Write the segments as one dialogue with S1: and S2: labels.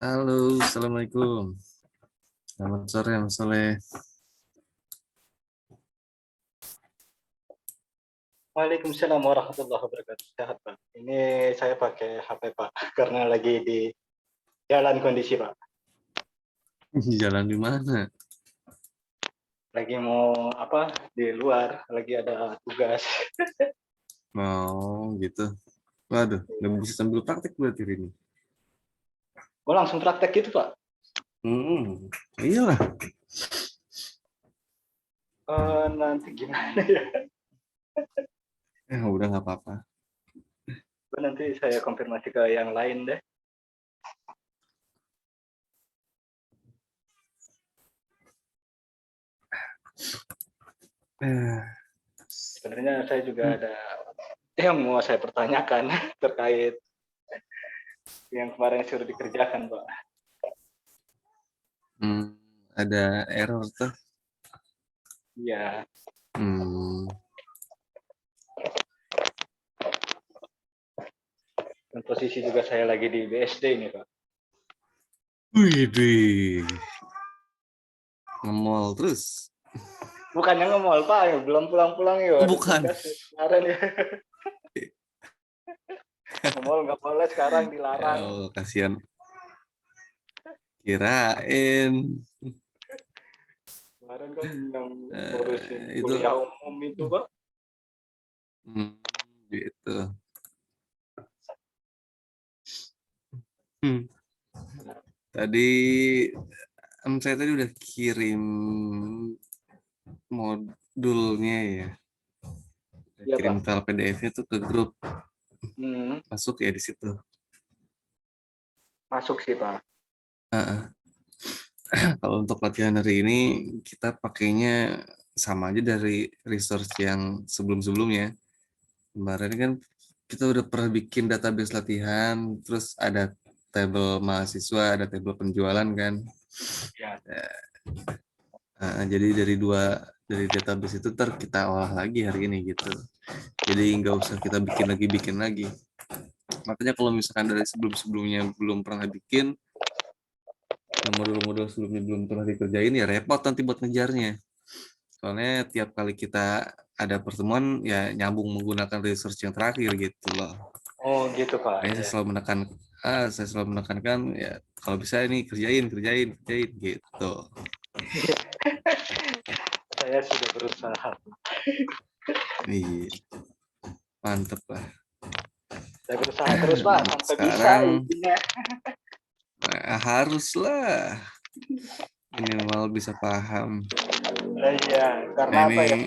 S1: Halo, Assalamualaikum. Selamat sore, Mas Soleh.
S2: Waalaikumsalam warahmatullahi wabarakatuh. Sehat, Pak. Ini saya pakai HP, Pak, karena lagi di jalan kondisi, Pak.
S1: Jalan di mana?
S2: Lagi mau apa? Di luar, lagi ada tugas.
S1: Mau gitu. Waduh, nggak bisa sambil praktek berarti ini.
S2: Oh, langsung praktek gitu, Pak.
S1: Iyalah.
S2: Nanti gimana ya?
S1: Udah nggak apa-apa.
S2: Nanti saya konfirmasi ke yang lain deh.
S1: Eh,
S2: Sebenarnya saya juga ada yang mau saya pertanyakan terkait yang kemarin suruh dikerjakan, Pak.
S1: ada error tuh.
S2: Iya. Dan posisi juga saya lagi di BSD ini, Pak.
S1: Widih. Ngemol terus.
S2: Bukannya nge-mall, Pak, ya belum pulang-pulang ya.
S1: Bukan.
S2: Kemarin ya. Nge-mall nggak boleh sekarang, dilarang.
S1: Oh, kasihan. Kirain.
S2: Kemarin kan yang ngurusin
S1: Itu.
S2: kuliah umum itu, Pak.
S1: Gitu. Tadi saya tadi udah kirim modulnya ya.
S2: Iya,
S1: Kirim
S2: Pak.
S1: file PDF-nya tuh ke grup.
S2: Hmm,
S1: Masuk ya di situ.
S2: masuk sih, Pak.
S1: Kalau untuk latihan hari ini kita pakainya sama aja dari resource yang sebelum-sebelumnya. Kemarin kan kita udah pernah bikin database latihan, terus ada tabel mahasiswa, ada tabel penjualan kan.
S2: Ya.
S1: Jadi dari database itu ntar kita olah lagi hari ini gitu. Jadi nggak usah kita bikin lagi. Makanya kalau misalkan dari sebelum-sebelumnya belum pernah bikin, modul-modul sebelumnya belum pernah dikerjain, ya repot nanti buat ngejarnya. Soalnya tiap kali kita ada pertemuan, ya nyambung menggunakan research yang terakhir gitu loh.
S2: Oh, gitu, Pak.
S1: Makanya
S2: Ya.
S1: saya selalu menekankan, ya kalau bisa ini kerjain gitu.
S2: Saya sudah berusaha.
S1: Iya, mantep lah.
S2: Saya berusaha terus, Pak, sampai bisa
S1: Sekarang
S2: intinya.
S1: haruslah minimal bisa paham.
S2: Iya,
S1: Nah
S2: karena apa ya?
S1: ini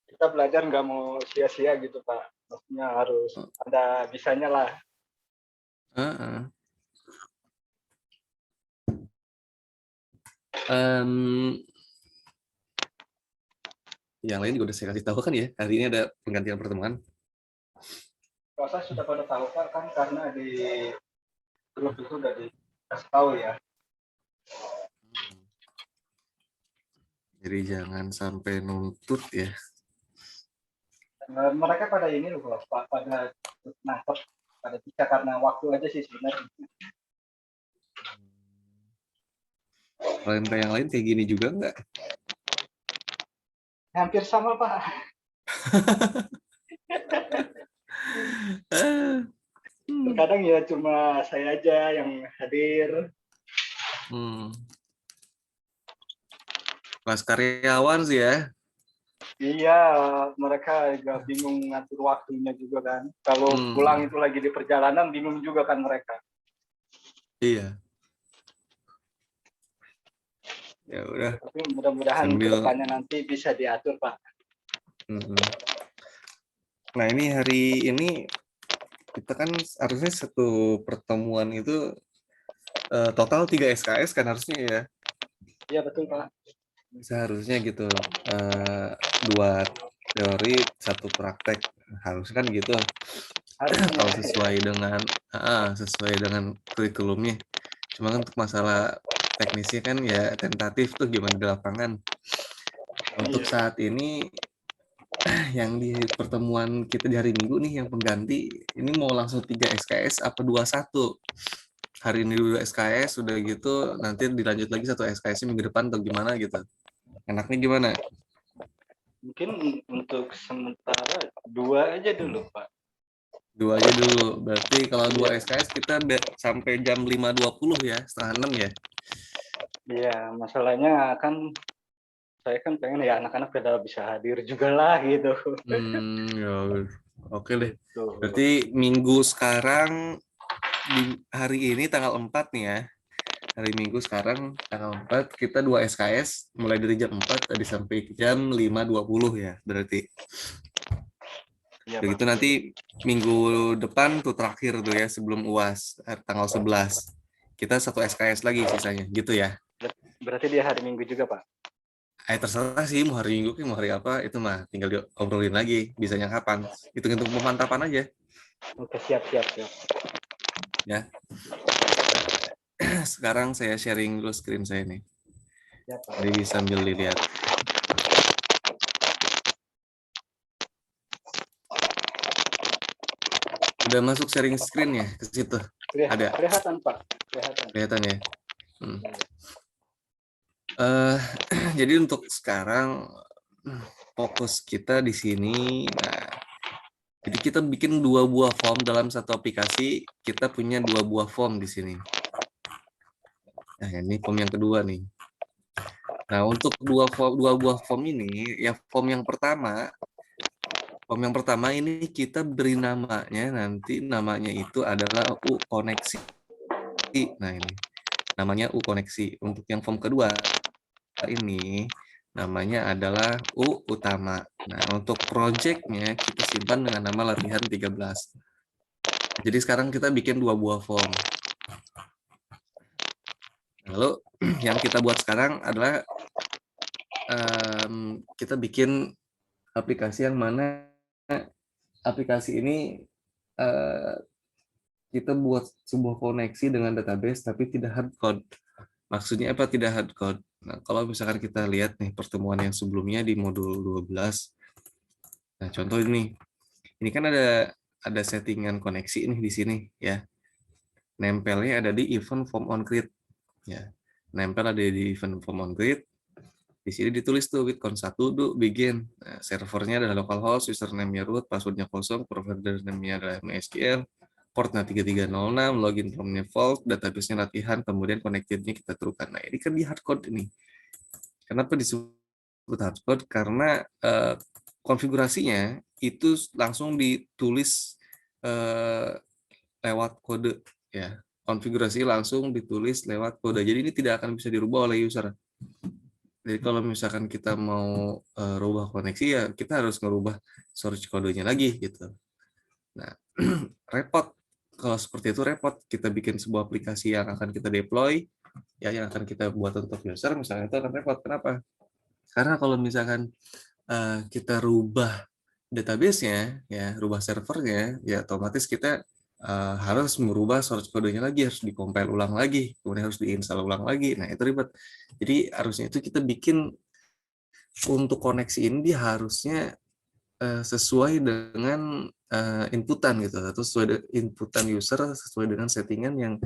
S2: Kita belajar nggak mau sia-sia gitu, Pak. Maksudnya harus ada bisanya lah.
S1: yang lain juga udah saya kasih tahu kan ya, hari ini ada penggantian pertemuan.
S2: Rasa sudah pada tahu, Pak, kan karena di grup itu udah dikasih tahu ya.
S1: Jadi jangan sampai nuntut ya.
S2: Mereka pada ini loh, Pak, pada nangkep, pada bisa karena waktu aja sih sebenarnya.
S1: Kalau MK yang lain kayak gini juga enggak?
S2: Hampir sama, Pak. Terkadang ya cuma saya aja yang hadir.
S1: Kelas karyawan sih ya.
S2: Iya, mereka juga bingung ngatur waktunya juga kan. Kalau pulang itu lagi di perjalanan, bingung juga kan mereka.
S1: Iya. Ya udah.
S2: Tapi mudah-mudahan kedepannya nanti bisa diatur, Pak.
S1: Nah ini hari ini kita kan harusnya satu pertemuan itu total 3 SKS kan harusnya ya.
S2: Iya betul, Pak.
S1: Seharusnya gitu. 2 teori, 1 praktek. Harusnya kan gitu. Kalau sesuai dengan kurikulumnya. Cuma kan untuk masalah teknisnya kan ya tentatif tuh gimana di lapangan. Untuk saat ini yang di pertemuan kita di hari Minggu nih yang pengganti ini mau langsung 3 SKS apa 21? hari ini dulu SKS, udah gitu nanti dilanjut lagi satu SKS minggu depan atau gimana gitu. Enaknya gimana?
S2: Mungkin untuk sementara 2 aja dulu, Pak.
S1: 2 aja dulu. Berarti kalau 2
S2: Iya.
S1: SKS kita sampai jam 5.20 ya, setengah 6 ya.
S2: Iya, masalahnya kan saya kan pengen ya anak-anak pada bisa hadir juga lah gitu.
S1: Ya, oke deh.
S2: Gitu.
S1: Berarti minggu sekarang di hari ini tanggal 4 nih ya. Hari Minggu sekarang tanggal 4 kita 2 SKS mulai dari jam 4 tadi sampai jam 5.20 ya. Berarti
S2: Iya, Pak.
S1: begitu nanti minggu depan tuh terakhir tuh ya sebelum UAS tanggal 11. Kita satu SKS lagi sisanya gitu ya.
S2: Berarti dia hari Minggu juga, Pak.
S1: Terserah sih mau hari Minggu mau hari apa itu mah tinggal diobrolin lagi bisanya kapan. Hitung-hitung pemantapan aja
S2: Oke, siap, siap, siap.
S1: ya. Sekarang saya sharing dulu screen saya nih.
S2: Siap, Pak.
S1: Jadi sambil dilihat. Udah masuk sharing screen ya ke situ? Ada.
S2: Kelihatan, Pak.
S1: Kelihatan ya. Jadi untuk sekarang fokus kita di sini. Nah, jadi kita bikin 2 buah form dalam satu aplikasi. Kita punya 2 buah form di sini. Nah, ini form yang kedua nih. Nah, untuk 2 buah form ini, ya form yang pertama ini kita beri namanya itu adalah U koneksi. Nah, ini namanya U koneksi. Untuk yang form kedua ini namanya adalah U utama. Nah, untuk project-nya kita simpan dengan nama latihan 13. Jadi sekarang kita bikin 2 buah form. Lalu yang kita buat sekarang adalah kita bikin aplikasi yang mana aplikasi ini kita buat sebuah koneksi dengan database tapi tidak hard code. Maksudnya apa tidak hard code? Nah, kalau misalkan kita lihat nih pertemuan yang sebelumnya di modul 12. Nah, contoh ini kan ada settingan koneksi nih di sini ya. Nempelnya ada di event form on create ya. Nempel ada di event form on create. Di sini ditulis tuh with const 1 do begin. Nah, servernya adalah localhost, username-nya root, passwordnya kosong, provider name-nya adalah MySQL, portnya 3306, login from-nya false, database-nya latihan, kemudian connected-nya kita turunkan. Nah, ini kan di hardcode ini. Kenapa disebut hardcode? Karena konfigurasinya itu langsung ditulis lewat kode ya. Konfigurasi langsung ditulis lewat kode. Jadi ini tidak akan bisa dirubah oleh user. Jadi kalau misalkan kita mau rubah koneksi ya kita harus ngerubah source kodenya lagi gitu. Nah, repot. Kalau seperti itu repot. Kita bikin sebuah aplikasi yang akan kita deploy, ya yang akan kita buat untuk user, misalnya itu akan repot. Kenapa? Karena kalau misalkan kita rubah database-nya, ya rubah servernya, ya otomatis kita harus merubah source kodenya lagi, harus dikompil ulang lagi, kemudian harus diinstal ulang lagi. Nah, itu ribet. Jadi harusnya itu kita bikin untuk koneksi ini harusnya sesuai dengan inputan gitu, atau sesuai dengan inputan user, sesuai dengan settingan yang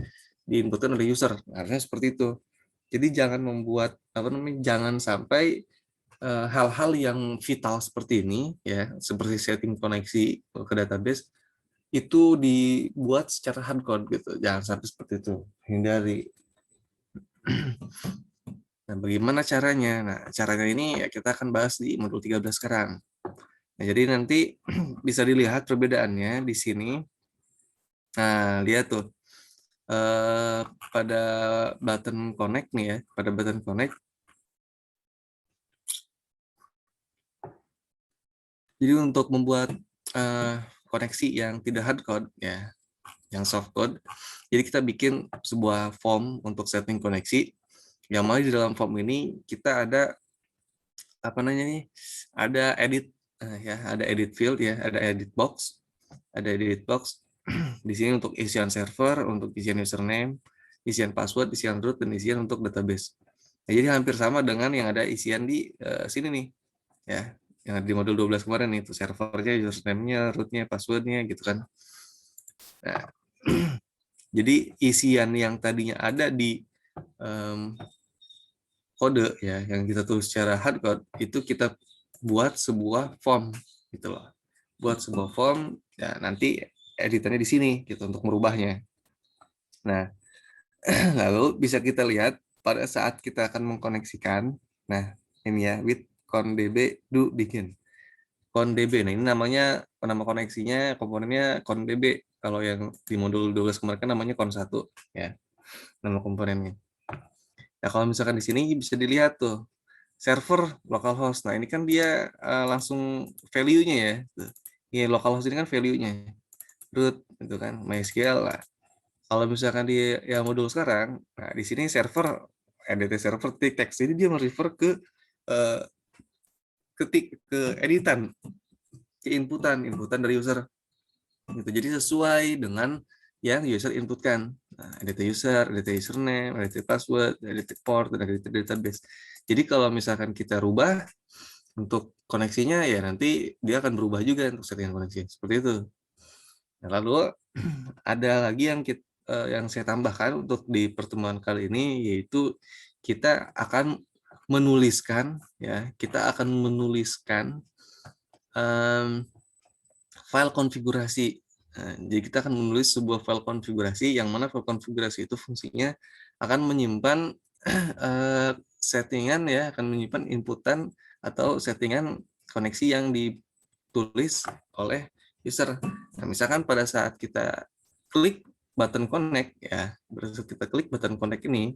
S1: diinputkan oleh user. Harusnya seperti itu. Jadi jangan membuat jangan sampai hal-hal yang vital seperti ini ya, seperti setting koneksi ke database itu dibuat secara hardcode gitu. Jangan sampai seperti itu. Hindari. Nah, bagaimana caranya? Nah, caranya ini ya kita akan bahas di modul 13 sekarang. Nah, jadi nanti bisa dilihat perbedaannya di sini. Nah, lihat tuh. Pada button connect nih ya, pada button connect. Jadi untuk membuat koneksi yang tidak hard code ya, yang soft code. Jadi kita bikin sebuah form untuk setting koneksi. Yang mana di dalam form ini kita ada apa namanya nih? Ada edit ya, ada edit field ya, ada edit box. Ada edit box di sini untuk isian server, untuk isian username, isian password, isian root, dan isian untuk database. Nah, jadi hampir sama dengan yang ada isian di sini nih, ya, yang di modul 12 kemarin nih, itu servernya, username-nya, root-nya, password-nya, gitu kan. Nah, Jadi isian yang tadinya ada di kode ya, yang kita tulis secara hardcode itu kita buat sebuah form gitu loh. Buat sebuah form ya, nanti editannya di sini gitu untuk merubahnya. Nah, lalu bisa kita lihat pada saat kita akan mengkoneksikan. Nah, ini ya, with condb do begin. Condb. Nah, ini namanya nama koneksinya, komponennya condb. Kalau yang di modul 12 kemarin kan namanya con1 ya, nama komponennya. Nah, kalau misalkan di sini bisa dilihat tuh server localhost. Nah, ini kan dia langsung value-nya ya. Ini localhost ini kan value-nya. Root itu kan MySQL lah. Kalau misalkan di yang modul sekarang, nah di sini server edit server text, jadi dia merefer ke uh, ke editan, ke inputan dari user. Gitu. Jadi sesuai dengan yang user inputkan. Nah, edit user, edit username, edit password, edit port, dan edit database. Jadi kalau misalkan kita rubah untuk koneksinya, ya nanti dia akan berubah juga untuk settingan koneksi. Seperti itu. Nah, lalu ada lagi yang saya tambahkan untuk di pertemuan kali ini, yaitu kita akan menuliskan file konfigurasi. Nah, jadi kita akan menulis sebuah file konfigurasi yang mana file konfigurasi itu fungsinya akan menyimpan settingan ya, akan menyimpan inputan atau settingan koneksi yang ditulis oleh user. Nah, misalkan pada saat kita klik button connect ya, berarti kita klik button connect ini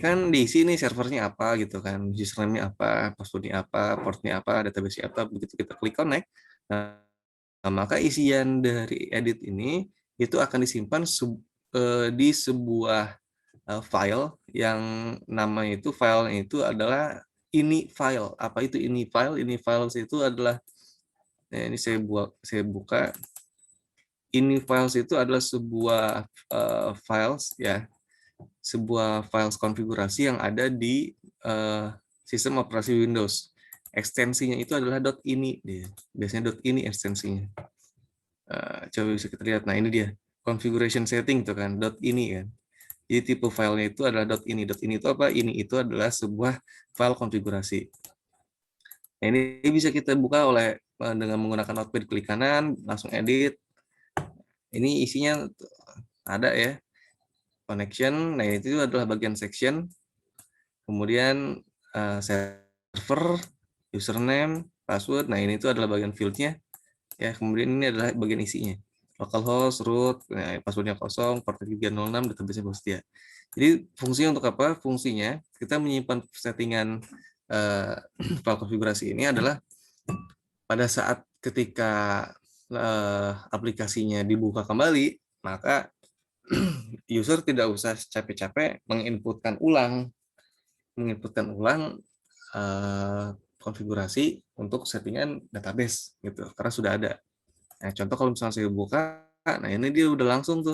S1: kan diisi nih servernya apa gitu kan, username-nya apa, password-nya apa, port-nya apa, database-nya apa, begitu kita klik connect. Nah, maka isian dari edit ini itu akan disimpan di sebuah file yang namanya itu filenya itu adalah ini file. Apa itu ini file? Ini files itu adalah ini saya buka. Ini files itu adalah sebuah files ya, sebuah files konfigurasi yang ada di sistem operasi Windows. Ekstensinya itu adalah .ini dia. Biasanya .ini ekstensinya. Coba bisa kita lihat. Nah, ini dia configuration setting itu kan .ini kan. Jadi tipe filenya itu adalah .ini. .ini itu apa? Ini itu adalah sebuah file konfigurasi. Nah, ini bisa kita buka dengan menggunakan notepad, klik kanan, langsung edit. Ini isinya ada ya, connection. Nah, itu adalah bagian section. Kemudian server, username, password. Nah, ini itu adalah bagian fieldnya. Ya, kemudian ini adalah bagian isinya. Localhost, root, nah, passwordnya kosong, port 306, database-nya setia. Jadi fungsinya untuk apa? Fungsinya kita menyimpan settingan file konfigurasi ini adalah pada saat ketika aplikasinya dibuka kembali, maka user tidak usah capek-capek menginputkan ulang konfigurasi untuk settingan database gitu, karena sudah ada. Nah, contoh kalau misalnya saya buka, nah ini dia udah langsung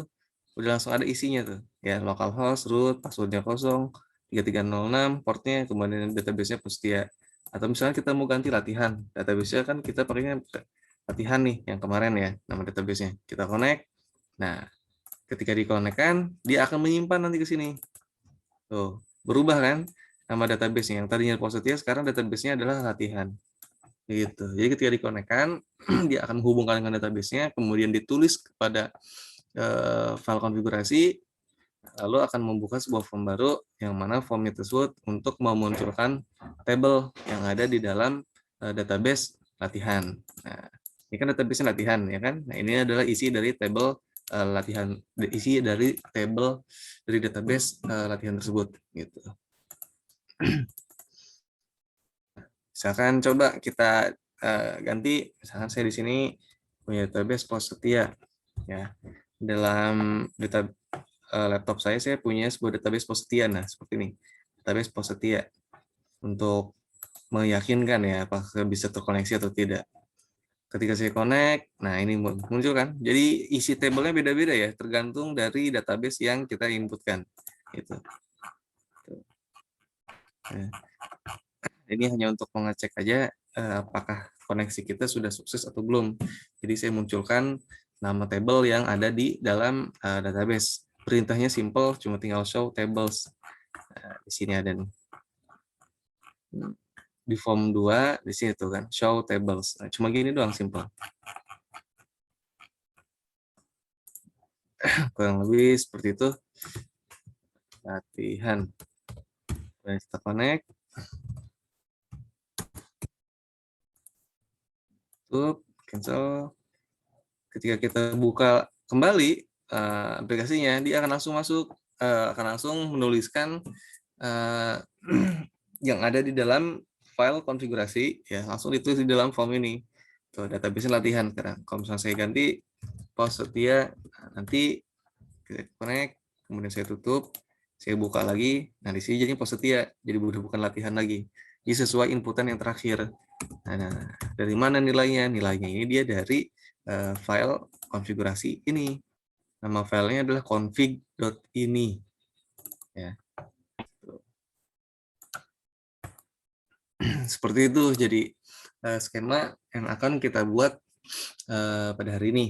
S1: ada isinya tuh ya, localhost, root, passwordnya kosong, 3306, portnya, kemudian database-nya Pustia. Atau misalnya kita mau ganti latihan, database-nya kan kita pakainya latihan nih yang kemarin ya, nama database-nya. Kita connect. Nah, ketika di-connect-kan, dia akan menyimpan nanti ke sini. Tuh, berubah kan nama database-nya. Yang tadinya Pustia, sekarang database-nya adalah latihan. Gitu. Jadi ketika di-connect-kan, dia akan menghubungkan dengan database-nya, kemudian ditulis kepada file konfigurasi, lalu akan membuka sebuah form baru yang mana form tersebut untuk memunculkan tabel yang ada di dalam database latihan. Nah, ini kan database latihan ya kan. Nah, ini adalah isi dari tabel latihan, isi dari tabel dari database latihan tersebut gitu. Misalkan coba kita ganti, misalkan saya di sini punya database Posetia ya. Dalam laptop saya punya sebuah database Posetia. Nah, seperti ini. Database Posetia untuk meyakinkan ya apakah bisa terkoneksi atau tidak. Ketika saya connect, nah ini muncul kan. Jadi isi tabelnya beda-beda ya, tergantung dari database yang kita inputkan. Gitu. Nah, ini hanya untuk mengecek aja apakah koneksi kita sudah sukses atau belum. Jadi saya munculkan nama table yang ada di dalam database. Perintahnya simple, cuma tinggal show tables. Di sini ada nih. Di form 2, di sini tuh kan, show tables. Nah, cuma gini doang, simple. Kurang lebih seperti itu. Latihan. Kita connect. Tutup, cancel. Ketika kita buka kembali aplikasinya, dia akan langsung masuk, akan langsung menuliskan yang ada di dalam file konfigurasi, ya langsung ditulis di dalam form ini. Tuh, database latihan sekarang. Kalau misalnya saya ganti pos setia, nanti kita connect, kemudian saya tutup, saya buka lagi. Nah, di sini jadi pos setia, jadi bukan latihan lagi. Jadi sesuai inputan yang terakhir. Nah, dari mana nilainya? Nilainya ini dia dari file konfigurasi ini. Nama filenya adalah config.ini. Ya. Seperti itu. Jadi skema yang akan kita buat pada hari ini.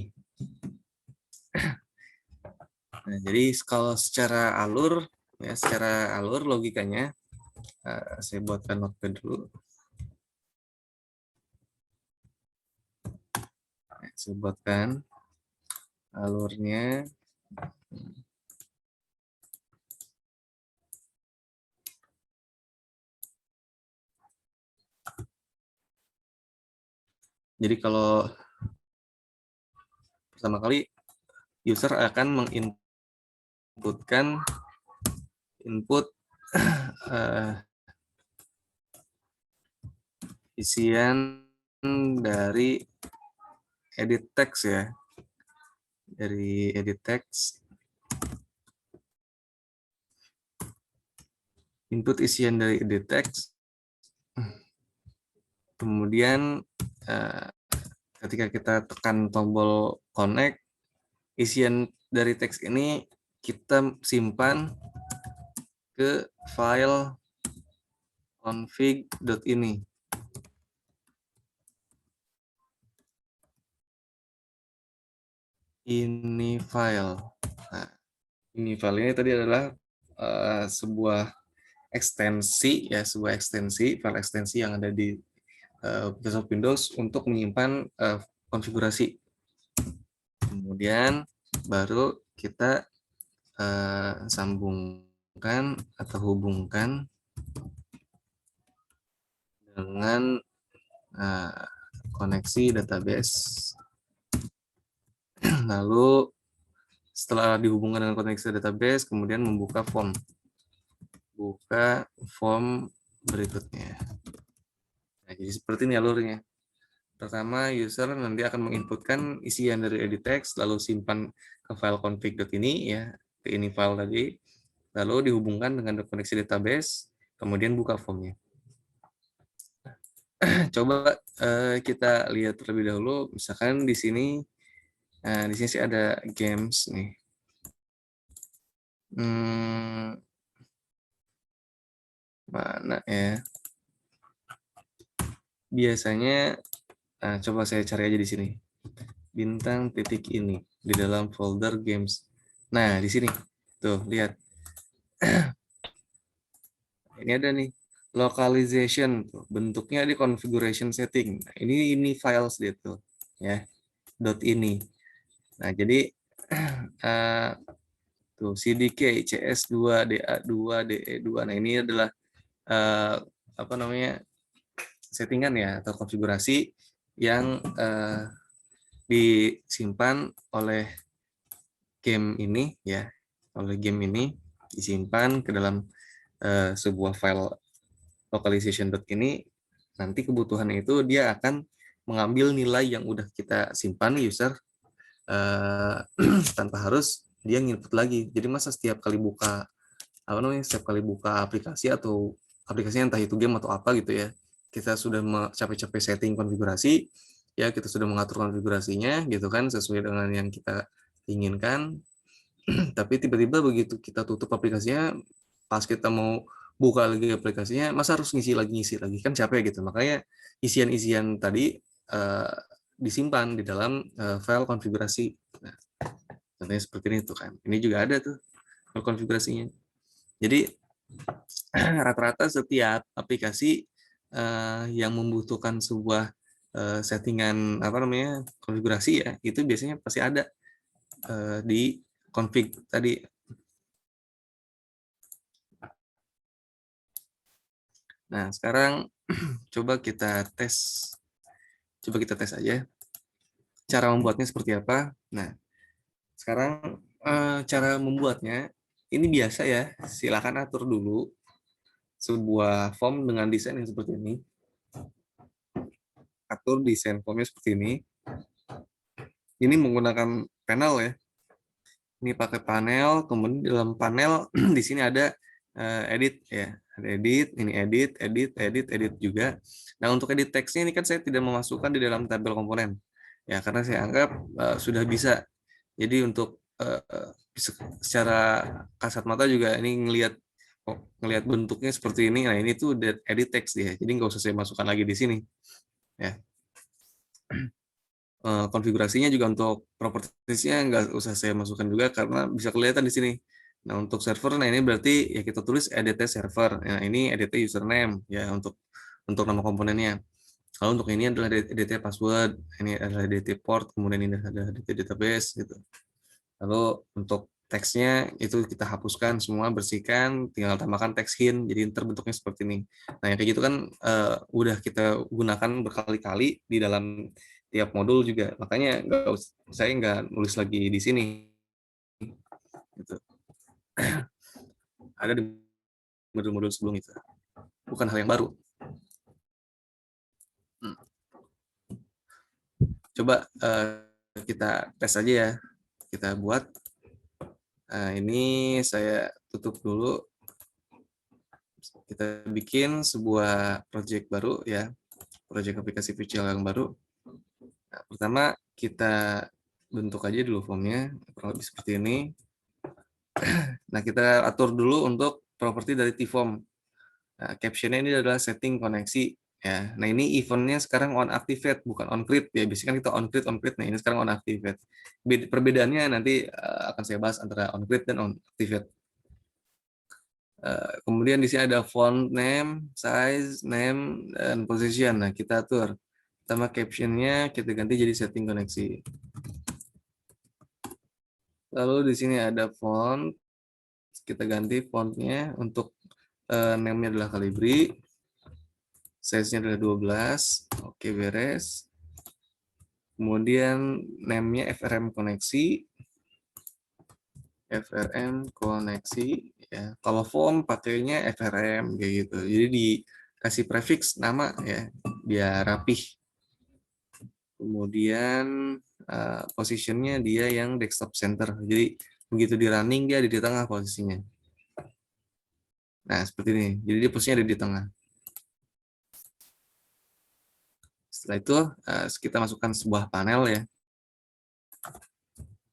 S1: Nah, jadi kalau secara alur, ya secara alur logikanya, saya buatkan notepad dulu. Saya buatkan alurnya. Jadi kalau pertama kali user akan menginputkan input isian dari edit text ya. Dari edit text. Input isian dari edit text. Kemudian ketika kita tekan tombol connect, isian dari teks ini kita simpan ke file config.ini. Ini file. Nah, ini file ini tadi adalah sebuah ekstensi ya, sebuah ekstensi, file ekstensi yang ada di Microsoft Windows untuk menyimpan konfigurasi. Kemudian baru kita sambungkan atau hubungkan dengan koneksi database. Lalu setelah dihubungkan dengan koneksi database, kemudian membuka form. Buka form berikutnya. Nah, jadi seperti ini alurnya. Pertama, user nanti akan menginputkan isian dari edit text, lalu simpan ke file config.ini ya, ke ini file tadi, lalu dihubungkan dengan koneksi database, kemudian buka formnya. Coba kita lihat terlebih dahulu, misalkan di sini sih ada games nih. Mana ya? Biasanya, coba saya cari aja di sini. Bintang titik ini di dalam folder games. Nah, di sini. Tuh, lihat. Ini ada nih localization tuh. Bentuknya di configuration setting. Nah, ini files dia tuh, ya. .ini. Nah, jadi tuh CDK CS2 DA2 DE2. Nah, ini adalah apa namanya? Settingan ya atau konfigurasi yang disimpan oleh game ini ya, oleh game ini disimpan ke dalam sebuah file localization.ini. Nanti kebutuhan itu dia akan mengambil nilai yang udah kita simpan user tanpa harus dia nginput lagi. Jadi masa setiap kali buka setiap kali buka aplikasi atau aplikasinya entah itu game atau apa gitu ya, kita sudah capek-capek setting konfigurasi ya, kita sudah mengatur konfigurasinya gitu kan sesuai dengan yang kita inginkan. Tapi tiba-tiba begitu kita tutup aplikasinya, pas kita mau buka lagi aplikasinya, masa harus ngisi lagi kan capek gitu. Makanya isian-isian tadi disimpan di dalam file konfigurasi. Nah, contohnya seperti ini tuh kan. Ini juga ada tuh file konfigurasinya. Jadi rata-rata setiap aplikasi yang membutuhkan sebuah settingan apa namanya konfigurasi ya, itu biasanya pasti ada di config tadi. Nah, sekarang coba kita tes aja cara membuatnya seperti apa. Nah, sekarang cara membuatnya ini biasa ya, silakan atur dulu sebuah form dengan desain yang seperti ini. Atur desain formnya seperti ini. Ini menggunakan panel ya. Ini pakai panel, kemudian di dalam panel di sini ada edit ya. Ada edit, ini edit juga. Nah, untuk edit teksnya ini kan saya tidak memasukkan di dalam tabel komponen. Ya, karena saya anggap sudah bisa. Jadi untuk secara kasat mata juga ini ngelihat bentuknya seperti ini. Nah, ini tuh edit text dia. Jadi nggak usah saya masukkan lagi di sini. Ya. Konfigurasinya juga untuk propertiesnya nggak usah saya masukkan juga karena bisa kelihatan di sini. Nah, untuk server, nah ini berarti ya kita tulis edt server. Nah, ini edt username ya untuk nama komponennya. Kalau untuk ini adalah edt password, ini adalah edt port, kemudian ini ada edt database gitu. Lalu untuk teksnya itu kita hapuskan semua, bersihkan, tinggal tambahkan teks hint, jadi terbentuknya seperti ini. Nah, yang kayak gitu kan udah kita gunakan berkali-kali di dalam tiap modul juga, makanya saya nggak nulis lagi di sini. Gitu. Ada di modul-modul sebelum itu, bukan hal yang baru. Coba kita tes aja ya, kita buat. Nah, ini saya tutup dulu. Kita bikin sebuah project baru ya, project aplikasi virtual yang baru. Nah, pertama kita bentuk aja dulu formnya, kurang lebih seperti ini. Nah, kita atur dulu untuk properti dari T-form. Nah, captionnya ini adalah setting koneksi ya. Nah, ini eventnya sekarang on activate bukan on create ya. Biasanya kan kita on create. Nah, ini sekarang on activate. Perbedaannya nanti akan saya bahas antara on create dan on activate. Kemudian di sini ada font name, size, name, dan position. Nah, kita atur. Pertama captionnya kita ganti jadi setting koneksi. Lalu di sini ada font, kita ganti fontnya untuk name-nya adalah Calibri, size-nya adalah 12, oke beres. Kemudian name-nya FRM koneksi, ya. Kalau form pakainya FRM kayak gitu. Jadi dikasih prefix nama ya, biar rapih. Kemudian positionnya dia yang desktop center. Jadi begitu di running dia ada di tengah posisinya. Nah, seperti ini. Jadi dia posisinya ada di tengah. Setelah itu kita masukkan sebuah panel ya.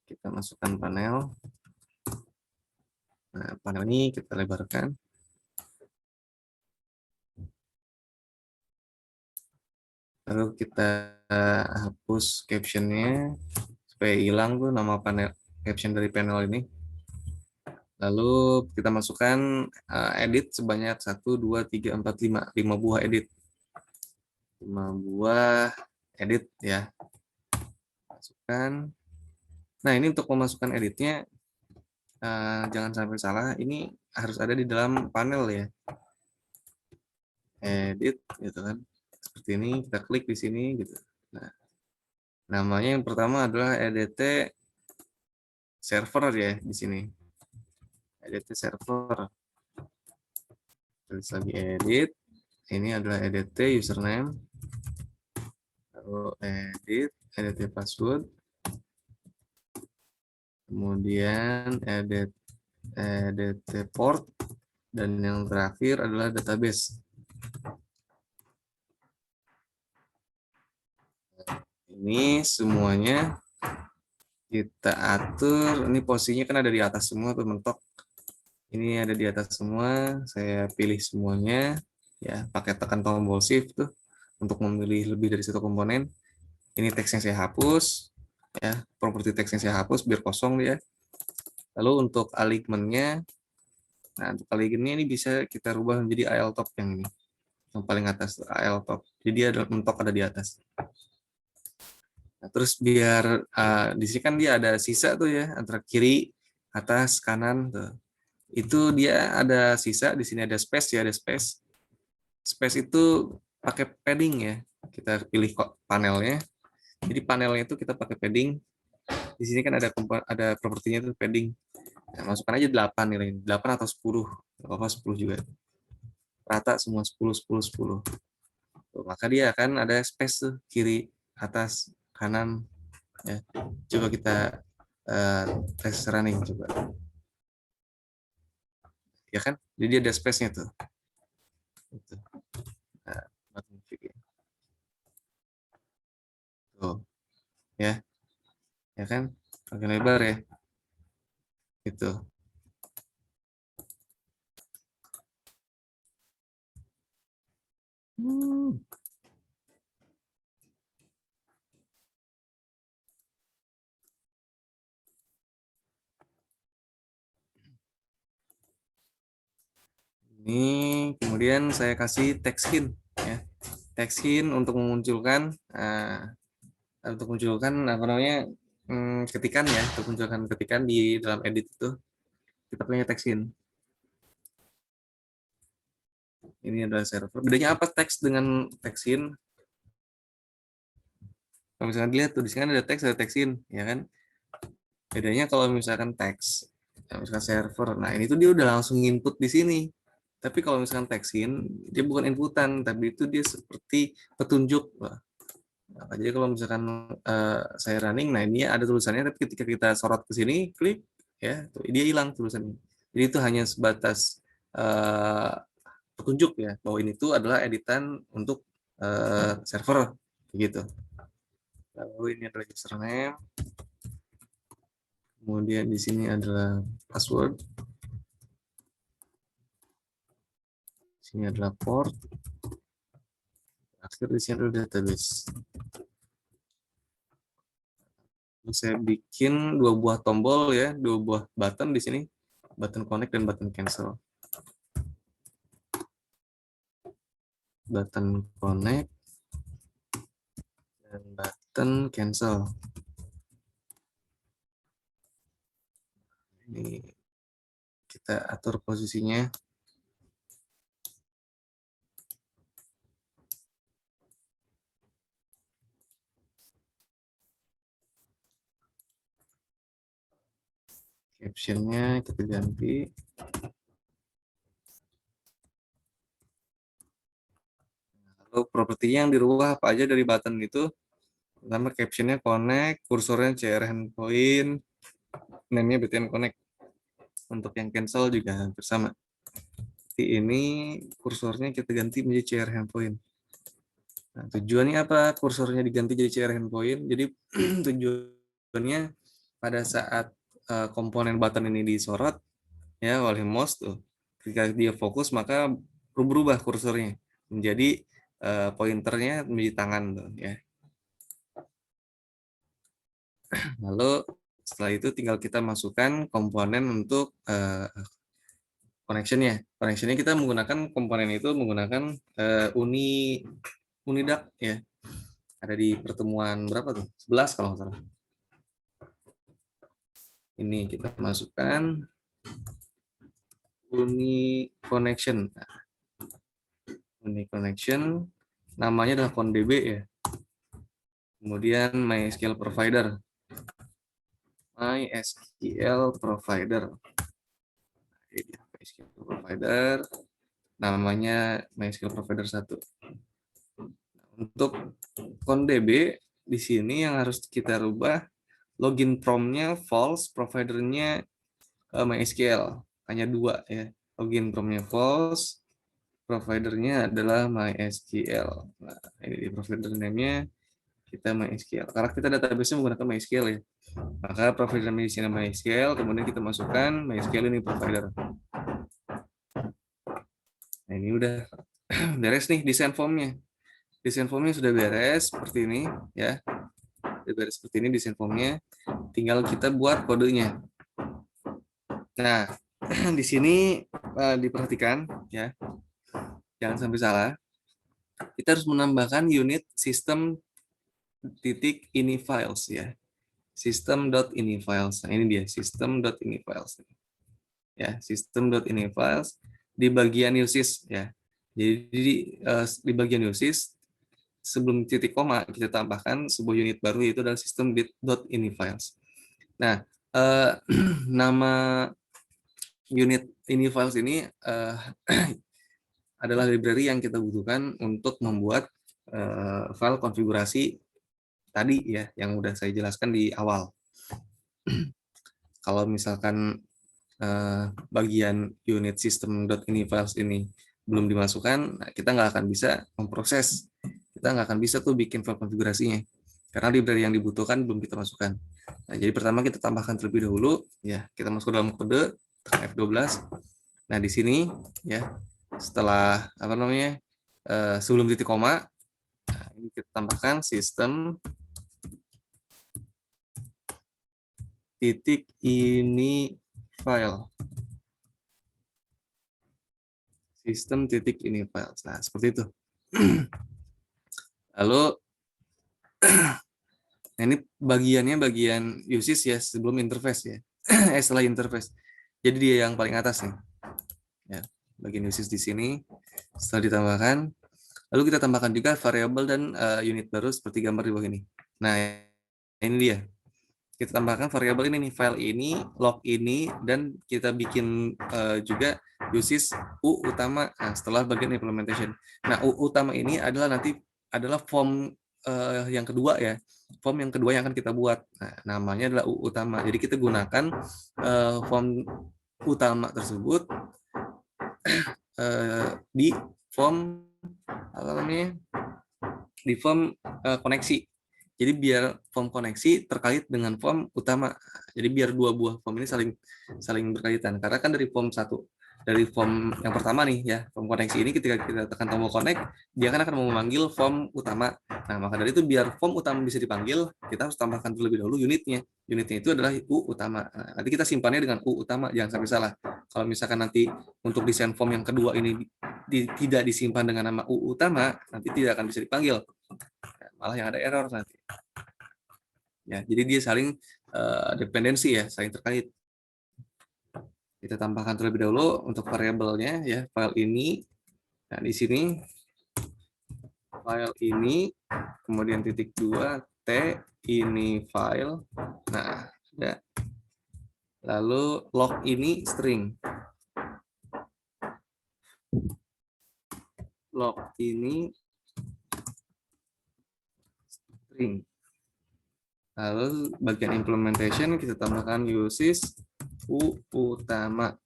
S1: Kita masukkan panel. Nah, panel ini kita lebarkan. Lalu kita hapus captionnya supaya hilang tuh nama panel caption dari panel ini. Lalu kita masukkan edit sebanyak 1, 2, 3, 4, 5 buah edit. 5 buah edit ya. Masukkan. Nah, ini untuk memasukkan editnya jangan sampai salah, ini harus ada di dalam panel ya. Edit gitu kan. Seperti ini, kita klik di sini gitu. Nah, namanya yang pertama adalah edt server ya di sini. Edt server. Tulis lagi edit. Ini adalah edt username. Lalu edt password. Kemudian edt port, dan yang terakhir adalah database. Ini semuanya kita atur. Ini posisinya kan ada di atas semua tuh, mentok. Ini ada di atas semua. Saya pilih semuanya ya, pakai tekan tombol shift tuh untuk memilih lebih dari satu komponen. Ini teksnya saya hapus, ya, properti teksnya saya hapus biar kosong dia. Lalu untuk alignment-nya, nah untuk alignment-nya ini bisa kita rubah menjadi AL top yang ini, yang paling atas AL top. Jadi dia mentok ada di atas. Nah, terus biar di sini kan dia ada sisa tuh ya antara kiri, atas, kanan tuh. Itu dia ada sisa, di sini ada space ya, ada space. Space itu pakai padding ya. Kita pilih kok panelnya. Jadi panelnya itu kita pakai padding. Di sini kan ada propertinya itu padding. Nah, masukkan aja 8 nilai, 8 atau 10. Enggak apa-apa 10 juga. Rata semua 10 10 10. Tuh, maka dia akan ada space tuh kiri, atas, kanan ya. Coba kita tes running coba. Ya kan? Jadi ada space-nya tuh. Gitu. Nah, tuh, ya, ya kan? Makin lebar ya, gitu. Ini kemudian saya kasih text hint, ya. Text hint untuk memunculkan apa namanya ketikan ya, untuk munculkan ketikan di dalam edit itu kita punya text hint. Ini adalah server. Bedanya apa teks dengan text hint? Kalau misalkan dilihat tuh di sini ada text hint, ya kan? Bedanya kalau misalkan teks, misalkan server, nah ini tuh dia udah langsung input di sini. Tapi kalau misalkan text hint, dia bukan inputan, tapi itu dia seperti petunjuk. Nah, jadi kalau misalkan saya running, nah ini ada tulisannya, tapi ketika kita sorot ke sini, klik, ya, tuh, dia hilang tulisannya. Jadi itu hanya sebatas petunjuk ya, bahwa ini tuh adalah editan untuk server, gitu. Lalu ini adalah username, kemudian di sini adalah password, di sini adalah port, akhir di sini adalah database. Saya bikin dua buah tombol ya, dua buah button di sini, button connect dan button cancel. Button connect dan button cancel. Ini kita atur posisinya. Captionnya kita ganti. Lalu propertinya yang dirubah apa aja dari button itu? Pertama captionnya connect, kursornya CR endpoint, name-nya btn connect. Untuk yang cancel juga hampir sama. Seperti ini kursornya kita ganti menjadi CR endpoint. Nah, tujuannya apa kursornya diganti jadi CR endpoint? Jadi tujuannya pada saat komponen button ini disorot ya oleh mouse tuh, ketika dia fokus maka berubah kursornya menjadi pointernya menjadi tangan tuh ya. Lalu setelah itu tinggal kita masukkan komponen untuk connectionnya. Connectionnya kita menggunakan komponen itu menggunakan Unidak ya. Ada di pertemuan berapa tuh? 11 kalau nggak salah. Ini kita masukkan Uni connection. Nah, Uni connection namanya adalah ConDB ya. Kemudian MySQL provider. MySQL provider. MySQL provider namanya MySQL provider 1. Untuk ConDB di sini yang harus kita rubah login prompt-nya false, providernya MySQL. Hanya 2 ya. Login prompt-nya false, providernya adalah MySQL. Nah, ini di provider name-nya kita MySQL. Karena kita database-nya menggunakan MySQL ya. Maka provider di sini MySQL, kemudian kita masukkan MySQL ini provider. Nah, ini udah beres nih desain form-nya. Desain form-nya sudah beres seperti ini ya. library seperti ini desain formnya, tinggal kita buat kodenya. Nah, di sini diperhatikan ya, jangan sampai salah. Kita harus menambahkan unit system titik ini files ya, system.ini files. Nah, ini dia system.ini files ya, system.ini files di bagian uses ya. Jadi di bagian uses sebelum titik koma kita tambahkan sebuah unit baru, yaitu adalah system.ini files. Nah, nama unit ini files ini adalah library yang kita butuhkan untuk membuat file konfigurasi tadi ya, yang udah saya jelaskan di awal. Kalau misalkan bagian unit system.ini files ini belum dimasukkan, nah kita nggak akan bisa memproses, kita nggak akan bisa tuh bikin file konfigurasinya, karena library yang dibutuhkan belum kita masukkan. Nah, jadi pertama kita tambahkan terlebih dahulu, ya kita masuk ke dalam kode F12. Nah di sini ya, setelah apa namanya sebelum titik koma, nah, ini kita tambahkan sistem titik ini file. Sistem titik ini file. Nah, seperti itu. Lalu, nah ini bagiannya bagian uses ya, sebelum interface ya. Setelah interface. Jadi dia yang paling atas nih. Ya, bagian uses di sini. Setelah ditambahkan, lalu kita tambahkan juga variabel dan unit baru seperti gambar di bawah ini. Nah, ini dia. Kita tambahkan variabel ini nih, file ini, log ini, dan kita bikin juga uses U utama. Nah, setelah bagian implementation. Nah, U utama ini adalah nanti adalah form yang kedua ya. Form yang kedua yang akan kita buat. Nah, namanya adalah U utama. Jadi kita gunakan form utama tersebut di form apa namanya? Di form koneksi. Jadi biar form koneksi terkait dengan form utama. Jadi biar dua buah form ini saling berkaitan. Karena kan dari form yang pertama nih ya, form koneksi ini ketika kita tekan tombol connect, dia kan akan memanggil form utama. Nah, maka dari itu biar form utama bisa dipanggil, kita harus tambahkan terlebih dahulu unitnya. Unitnya itu adalah U utama. Nah, nanti kita simpannya dengan U utama, jangan sampai salah. Kalau misalkan nanti untuk desain form yang kedua ini tidak disimpan dengan nama U utama, nanti tidak akan bisa dipanggil. Malah yang ada error nanti. Ya, jadi dia saling dependensi ya, saling terkait. Kita tambahkan terlebih dahulu untuk variabelnya ya, file ini. Nah, di sini file ini, kemudian titik 2 T ini file. Nah, ya. Lalu log ini string. Log ini string. Lalu bagian implementation kita tambahkan uses U utama.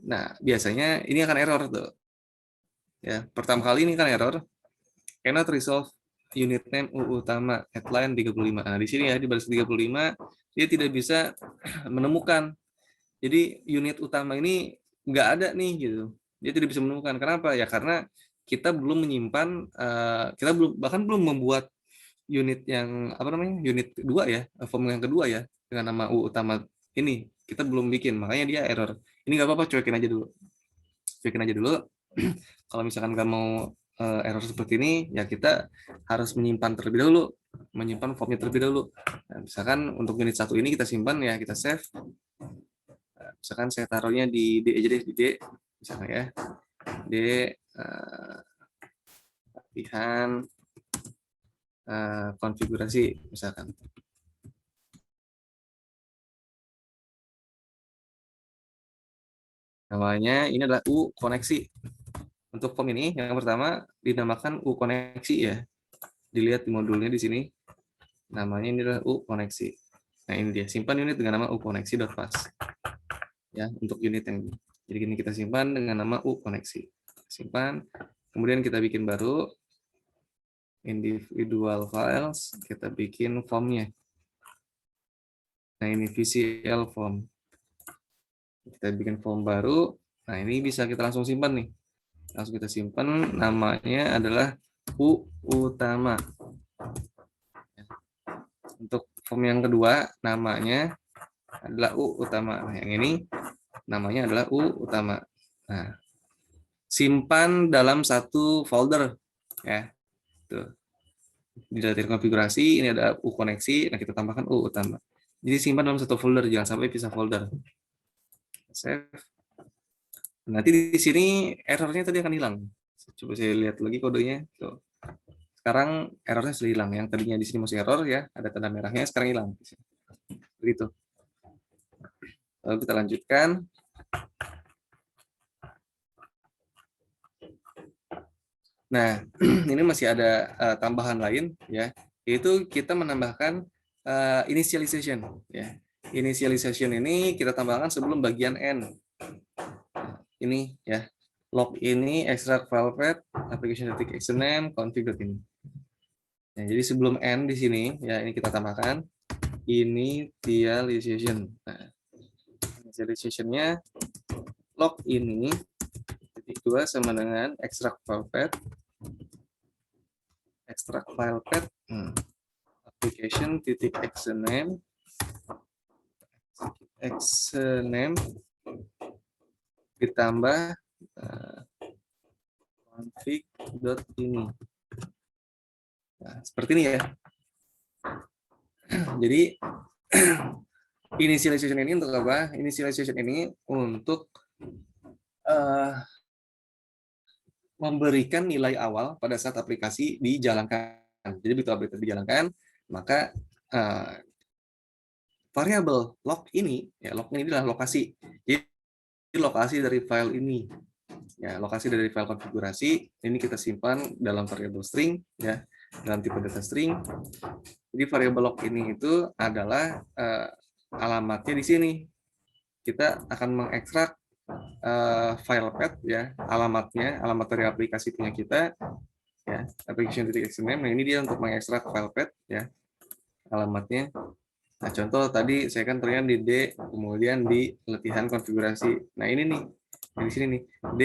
S1: Nah, biasanya ini akan error tuh. Ya, pertama kali ini kan error. Cannot resolve unit name U utama headline 35. Nah, di sini ya di baris 35 dia tidak bisa menemukan. Jadi unit utama ini nggak ada nih gitu. Dia tidak bisa menemukan. Kenapa? Ya karena kita belum menyimpan, kita belum membuat unit yang apa namanya, unit kedua ya, form yang kedua ya, dengan nama U utama ini kita belum bikin, makanya dia error. Ini nggak apa-apa, cuekin aja dulu. Kalau misalkan nggak mau error seperti ini, ya kita harus menyimpan terlebih dahulu, menyimpan formnya terlebih dahulu. Nah, misalkan untuk unit satu ini kita simpan ya, kita save. Misalkan saya taruhnya di D aja deh, di D misalnya ya, D latihan konfigurasi misalkan. Namanya ini adalah U koneksi. Untuk form ini yang pertama dinamakan U koneksi ya. Dilihat di modulnya di sini. Namanya ini adalah U koneksi. Nah, ini dia, simpan unit dengan nama U koneksi.pass. Ya, untuk unit yang ini. Jadi ini kita simpan dengan nama U koneksi. Simpan. Kemudian kita bikin baru individual files, kita bikin formnya. Nah, ini VCL form. Kita bikin form baru. Nah, ini bisa kita langsung simpan nih. Langsung kita simpan, namanya adalah U utama. Untuk form yang kedua, namanya adalah U utama. Nah, yang ini namanya adalah U utama. Nah, simpan dalam satu folder ya. Tuh. Di dalam konfigurasi ini ada U koneksi, nah kita tambahkan U utama. Jadi simpan dalam satu folder, jangan sampai pisah folder. Save. Nanti di sini errornya tadi akan hilang. Coba saya lihat lagi kodenya. Tuh. Sekarang errornya sudah hilang. Yang tadinya di sini masih error ya, ada tanda merahnya, sekarang hilang. Begitu. Lalu kita lanjutkan. Nah, ini masih ada tambahan lain ya, yaitu kita menambahkan initialization ya. Initialization ini kita tambahkan sebelum bagian N. Ini ya. Log ini extract file path application action name config ini. Nah, jadi sebelum N di sini ya ini kita tambahkan initialization. Nah, initialization-nya log ini titik 2 sama dengan extract file path application titik action name ditambah config.ini. Nah, seperti ini ya. Jadi initialization ini untuk apa? Initialization ini untuk memberikan nilai awal pada saat aplikasi dijalankan. Jadi begitu aplikasi dijalankan, maka variabel log ini, ya log ini adalah lokasi. Jadi lokasi dari file ini, ya lokasi dari file konfigurasi ini kita simpan dalam variabel string, ya dalam tipe data string. Jadi variabel log ini itu adalah alamatnya di sini. Kita akan mengekstrak file path ya alamatnya, alamat dari aplikasi punya kita ya application action name. Nah ini dia untuk mengekstrak file path ya alamatnya. Nah contoh tadi saya kan terlihat di D, kemudian di latihan konfigurasi. Nah ini nih di sini nih D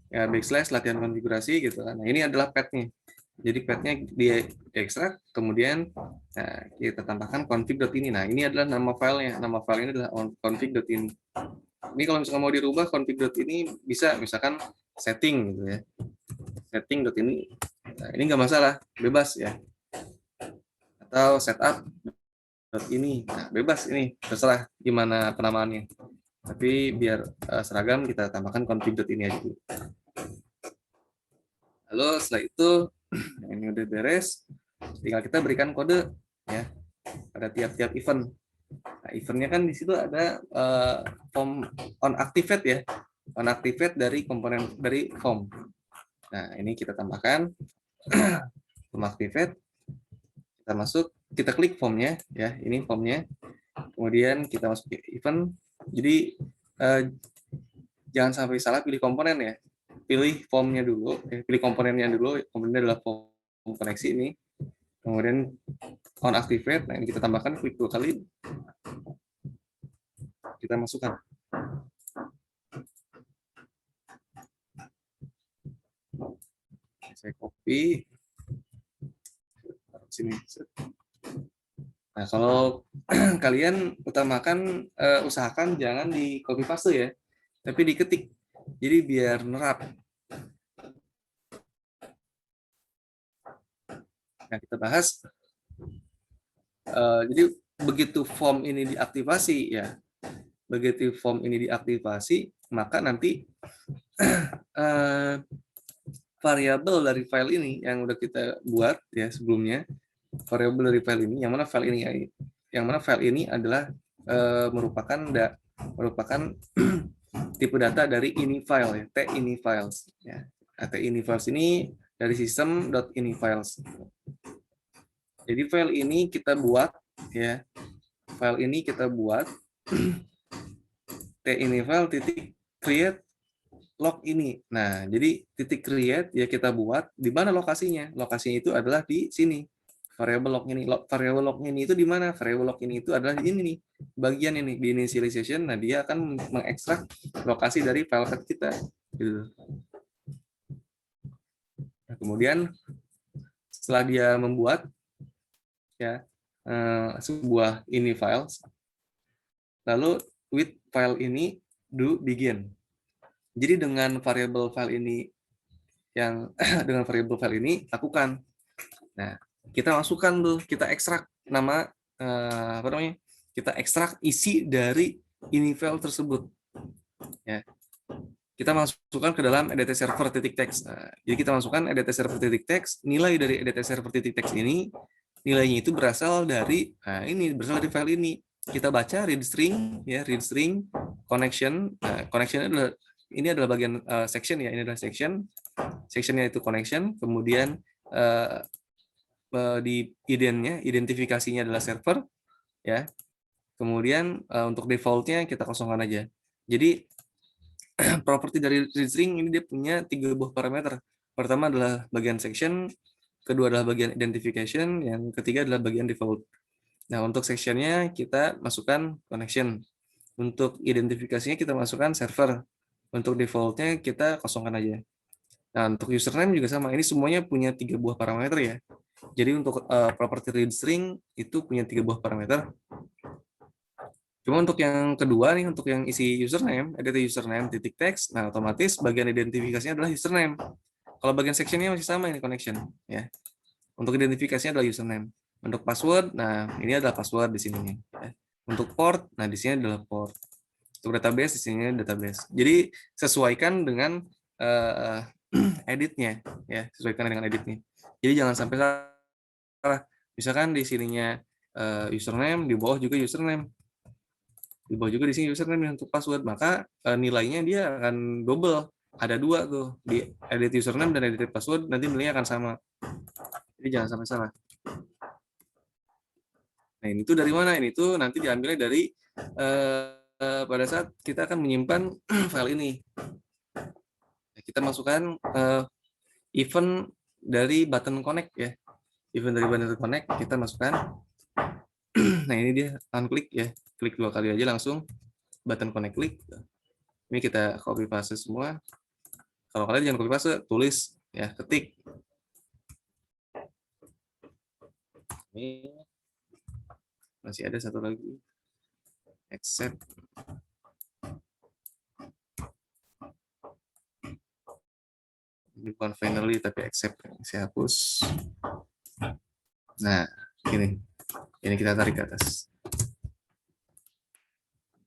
S1: ya, / latihan konfigurasi gitu kan. Nah ini adalah path-nya. Jadi path-nya diekstrak, kemudian nah, kita tambahkan config.ini. Nah ini adalah nama filenya. Nama file ini adalah config.ini. Ini kalau misalkan mau dirubah config.ini bisa misalkan setting gitu ya. Setting.ini. Nah, ini nggak masalah, bebas ya. Atau setup ini, nah, bebas ini, terserah gimana penamaannya. Tapi biar seragam kita tambahkan config.ini aja dulu. Lalu setelah itu ini udah beres, tinggal kita berikan kode ya pada tiap-tiap event. Nah, eventnya kan di situ ada form on activate ya, on activate dari komponen dari form. Nah ini kita tambahkan form activate, kita masuk, kita klik formnya ya, ini formnya. Kemudian kita masuk ke event. Jadi jangan sampai salah pilih komponen ya. Pilih formnya dulu, pilih komponennya dulu. Komponennya adalah form koneksi ini. Kemudian on activate. Nah ini kita tambahkan, klik 2 kali. Kita masukkan. Saya copy. Sini. Nah kalau kalian utamakan usahakan jangan di copy paste ya, tapi diketik. Jadi biar nerap. Nah kita bahas. Jadi begitu form ini diaktifasi ya, begitu form ini diaktifasi, maka nanti variabel dari file ini yang udah kita buat ya sebelumnya, variabel dari file ini, yang mana file ini adalah merupakan tipe data dari ini file ya, t-ini files ya. Nah, t-ini files ini dari system.ini-files. Jadi file ini kita buat ya. File ini kita buat t-ini file titik create log ini. Nah, jadi titik create ya kita buat di mana lokasinya? Lokasinya itu adalah di sini. Variable log ini. Variable log ini itu di mana? Variable log ini itu adalah di ini nih. Bagian ini di initialization. Nah, dia akan mengekstrak lokasi dari file path kita. Gitu. Nah, kemudian setelah dia membuat ya sebuah ini files, lalu with file ini do begin. Jadi dengan variable file ini yang dengan variable file ini lakukan. Nah, kita masukkan tuh, kita ekstrak nama apa namanya? Kita ekstrak isi dari ini file tersebut. Ya. Kita masukkan ke dalam edt server titik text. Nah, jadi kita masukkan edt server titik text, nilai dari edt server titik text ini, nilainya itu berasal dari berasal dari file ini. Kita baca read string, ya, read string connection. Nah, connection ini adalah bagian section, ya, ini adalah section. Sectionnya itu connection, kemudian di identifikasinya adalah server, ya. Kemudian untuk defaultnya kita kosongkan aja. Jadi properti dari read string ini dia punya 3 buah parameter. Pertama adalah bagian section, kedua adalah bagian identification, yang ketiga adalah bagian default. Nah, untuk sectionnya kita masukkan connection. Untuk identifikasinya kita masukkan server. Untuk defaultnya kita kosongkan aja. Nah, untuk username juga sama. Ini semuanya punya 3 buah parameter, ya. Jadi untuk properti read string itu punya 3 buah parameter. Cuma untuk yang kedua nih, untuk yang isi username, edit username titik text, nah otomatis bagian identifikasinya adalah username. Kalau bagian sectionnya masih sama ini connection, ya. Untuk identifikasinya adalah username. Untuk password, nah ini adalah password di sini. Ya. Untuk port, nah di sini adalah port. Untuk database, di sini database. Jadi sesuaikan dengan editnya, ya, sesuaikan dengan editnya. Jadi jangan sampai salah. Misalkan di sininya username, di bawah juga username. Di bawah juga di sini username untuk password, maka nilainya dia akan double. Ada 2 tuh, di edit username dan edit password, nanti nilainya akan sama. Jadi jangan sampai salah. Nah, ini tuh dari mana? Ini tuh nanti diambilnya dari pada saat kita akan menyimpan file ini. Kita masukkan event dari button connect, ya. Event dari button connect kita masukkan. Nah, ini dia unclick, ya. Klik 2 kali aja langsung button connect klik. Ini kita copy paste semua. Kalau kalian jangan copy paste, tulis, ya, ketik. Ini masih ada satu lagi. Accept. Ini bukan finally tapi accept. Saya hapus. Nah, ini kita tarik ke atas.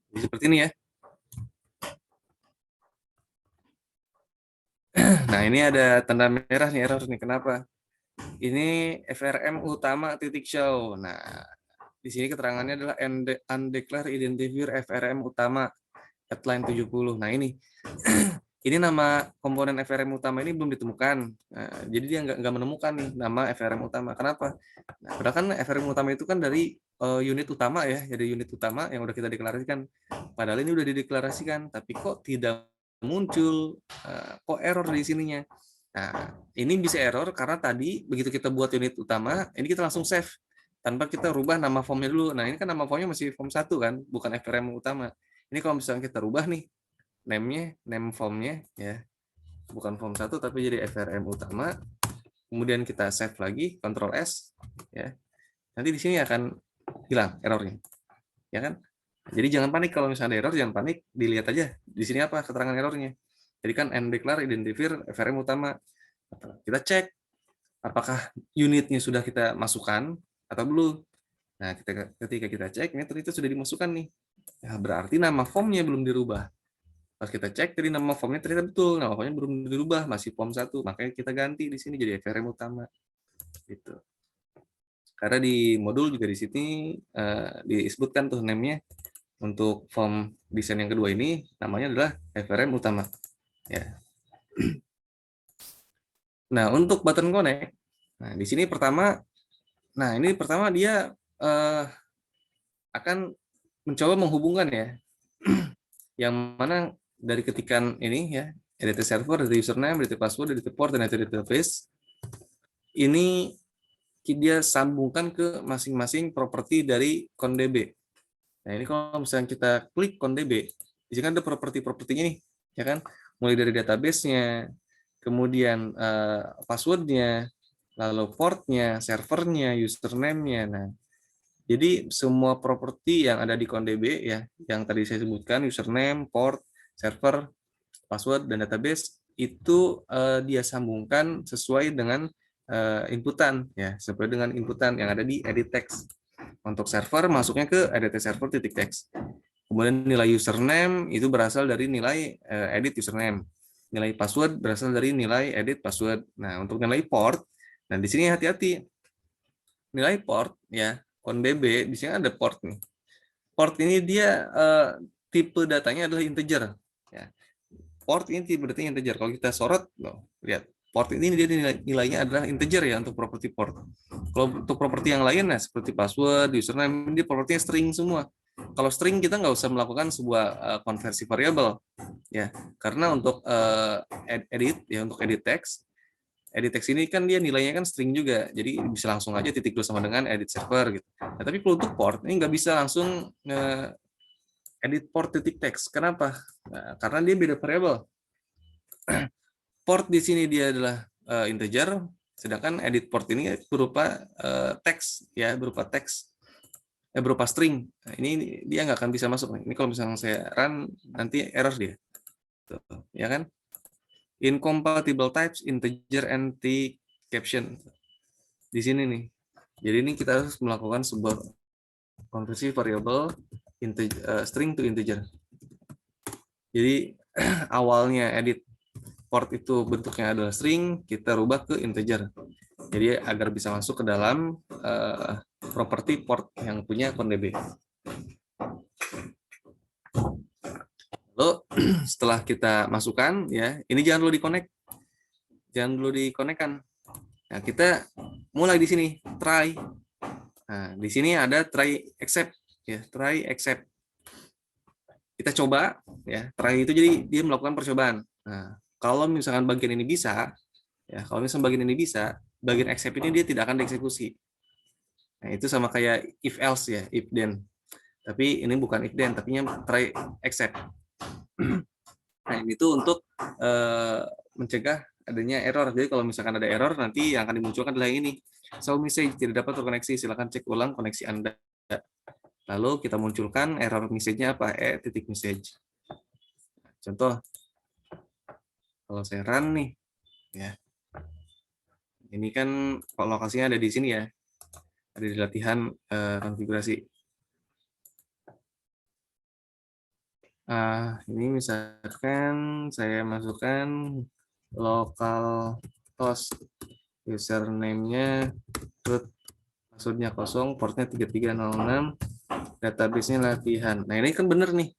S1: Jadi seperti ini, ya. Nah, ini ada tanda merah nih, error nih. Kenapa? Ini FRM utama titik show. Nah, di sini keterangannya adalah undeclared identifier FRM utama at line 70. Nah, ini ini nama komponen FRM utama ini belum ditemukan. Nah, jadi dia nggak menemukan nih nama FRM utama. Kenapa? Nah, padahal kan FRM utama itu kan dari unit utama, ya, dari unit utama yang udah kita deklarasikan. Padahal ini udah dideklarasikan, tapi kok tidak muncul, kok error di sininya. Nah, ini bisa error karena tadi begitu kita buat unit utama, ini kita langsung save tanpa kita rubah nama formnya dulu. Nah, ini kan nama formnya masih form 1 kan, bukan FRM utama. Ini kalau misalnya kita rubah nih, name formnya, ya, bukan form 1 tapi jadi FRM utama. Kemudian kita save lagi, Ctrl S, ya. Nanti di sini akan hilang errornya, ya kan? Jadi jangan panik kalau misalnya ada error, jangan panik, dilihat aja di sini apa keterangan errornya. Jadi kan undeclared identifier FRM utama. Kita cek apakah unitnya sudah kita masukkan atau belum. Nah, ketika kita cek, ini ternyata sudah dimasukkan nih. Ya, berarti nama formnya belum dirubah. Pas kita cek, tadi nama formnya ternyata betul, nama formnya belum dirubah, masih form 1, makanya kita ganti di sini jadi FRM utama. Gitu. Karena di modul juga di sini disebutkan tuh name-nya. Untuk form desain yang kedua ini namanya adalah FRM utama, ya. Nah, untuk button connect, nah di sini pertama dia akan mencoba menghubungkan, ya, yang mana dari ketikan ini, ya, edit server, dari username, dari password, dari port, dan dari database, ini dia sambungkan ke masing-masing properti dari ConDB. Nah, ini kalau misalnya kita klik ConDB, di sini kan ada properti-propertinya nih, ya kan? Mulai dari database-nya, kemudian password-nya, lalu port-nya, servernya, username-nya. Nah, Jadi semua properti yang ada di ConDB ya, yang tadi saya sebutkan, username, port, server, password, dan database, itu dia sambungkan sesuai dengan inputan ya, sesuai dengan inputan yang ada di edit text. Untuk server masuknya ke edit server titik text. Kemudian nilai username itu berasal dari nilai edit username. Nilai password berasal dari nilai edit password. Nah, untuk nilai port, nah di sini hati-hati. Nilai port ya, ConDB di sini ada port nih. Port ini dia tipe datanya adalah integer ya. Port ini tipe datanya integer. Kalau kita sorot, lihat port ini dia nilainya adalah integer ya untuk properti port. Kalau untuk properti yang lain nah seperti password, username, dia propertinya string semua. Kalau string kita nggak usah melakukan sebuah konversi variabel ya, karena untuk edit ya, untuk edit text ini kan dia nilainya kan string juga, jadi bisa langsung aja titik dua sama dengan edit server gitu. Nah, tapi kalau untuk port ini nggak bisa langsung edit port titik text. Kenapa? Nah, karena dia beda variabel. Port di sini dia adalah integer, sedangkan edit port ini berupa teks ya, berupa teks berupa string. Nah, ini dia nggak akan bisa masuk. Ini kalau misalnya saya run nanti error dia, tuh, ya kan? Incompatible types integer anti caption di sini nih. Jadi ini kita harus melakukan sebuah konversi variabel string to integer. Jadi awalnya edit port itu bentuknya adalah string, kita rubah ke integer. Jadi agar bisa masuk ke dalam properti port yang punya ConDB. Lalu setelah kita masukkan ya, ini jangan dulu dikonekkan. Nah, kita mulai di sini try. Nah, di sini ada try except ya, try except. Kita coba ya, try itu jadi dia melakukan percobaan. Nah, kalau misalkan bagian ini bisa ya, kalau misalkan bagian ini bisa, bagian except ini dia tidak akan dieksekusi. Nah, itu sama kayak if else ya, if then. Tapi ini bukan if then, tapi try except. Nah, ini tuh untuk mencegah adanya error. Jadi kalau misalkan ada error, nanti yang akan dimunculkan adalah yang ini. So message tidak dapat terkoneksi, silakan cek ulang koneksi Anda. Lalu kita munculkan error message-nya apa? Titik message. Contoh, kalau saya run nih, ya, ini kan lokasinya ada di sini ya, ada di latihan konfigurasi. Ini misalkan saya masukkan local host, username-nya root, password-nya 0, portnya 3306, database-nya latihan. Nah ini kan benar nih.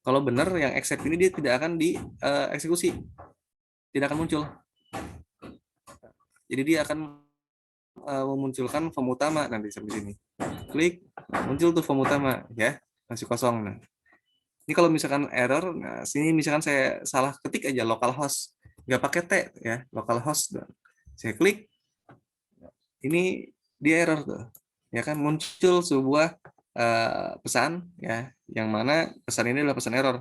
S1: Kalau benar yang accept ini dia tidak akan dieksekusi, tidak akan muncul. Jadi dia akan memunculkan form utama nanti sampai sini. Klik, muncul tuh form utama ya, masih kosong. Nah, ini kalau misalkan error, nah sini misalkan saya salah ketik aja localhost, nggak pakai T ya, localhost. Saya klik, ini dia error tuh, ya kan muncul sebuah pesan ya, yang mana pesan ini adalah pesan error.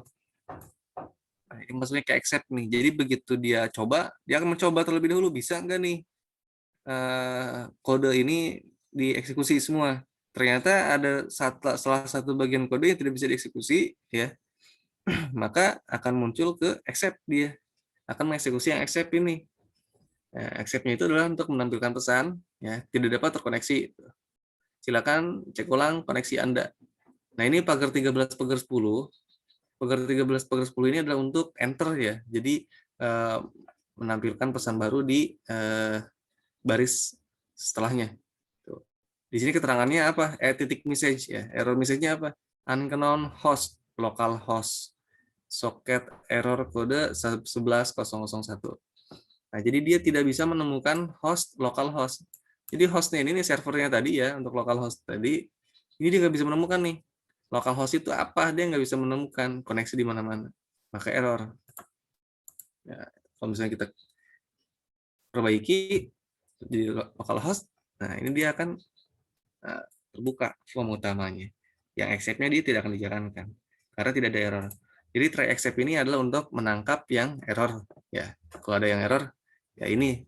S1: Nah, ini maksudnya kayak accept nih. Jadi begitu dia coba, dia akan mencoba terlebih dahulu bisa nggak nih kode ini dieksekusi semua. Ternyata ada salah satu bagian kode yang tidak bisa dieksekusi ya, maka akan muncul ke accept, dia akan mengeksekusi yang accept ini. Nah, accept-nya itu adalah untuk menampilkan pesan ya, tidak dapat terkoneksi. Silakan cek ulang koneksi Anda. Nah, ini pagar 13 pagar 10. Pagar 13 pagar 10 ini adalah untuk enter ya. Jadi menampilkan pesan baru di baris setelahnya. Tuh. Di sini keterangannya apa? Titik message ya. Error message-nya apa? Unknown host, local host, socket error kode 11001. Nah, jadi dia tidak bisa menemukan host, local host. Jadi hostnya ini nih, servernya tadi ya, untuk local host tadi, ini dia nggak bisa menemukan nih. Local host itu apa? Dia nggak bisa menemukan koneksi di mana-mana. Maka error. Ya, kalau misalnya kita perbaiki jadi local host, nah ini dia akan terbuka form utamanya. Yang accept-nya dia tidak akan dijalankan karena tidak ada error. Jadi try accept ini adalah untuk menangkap yang error ya. Kalau ada yang error ya ini.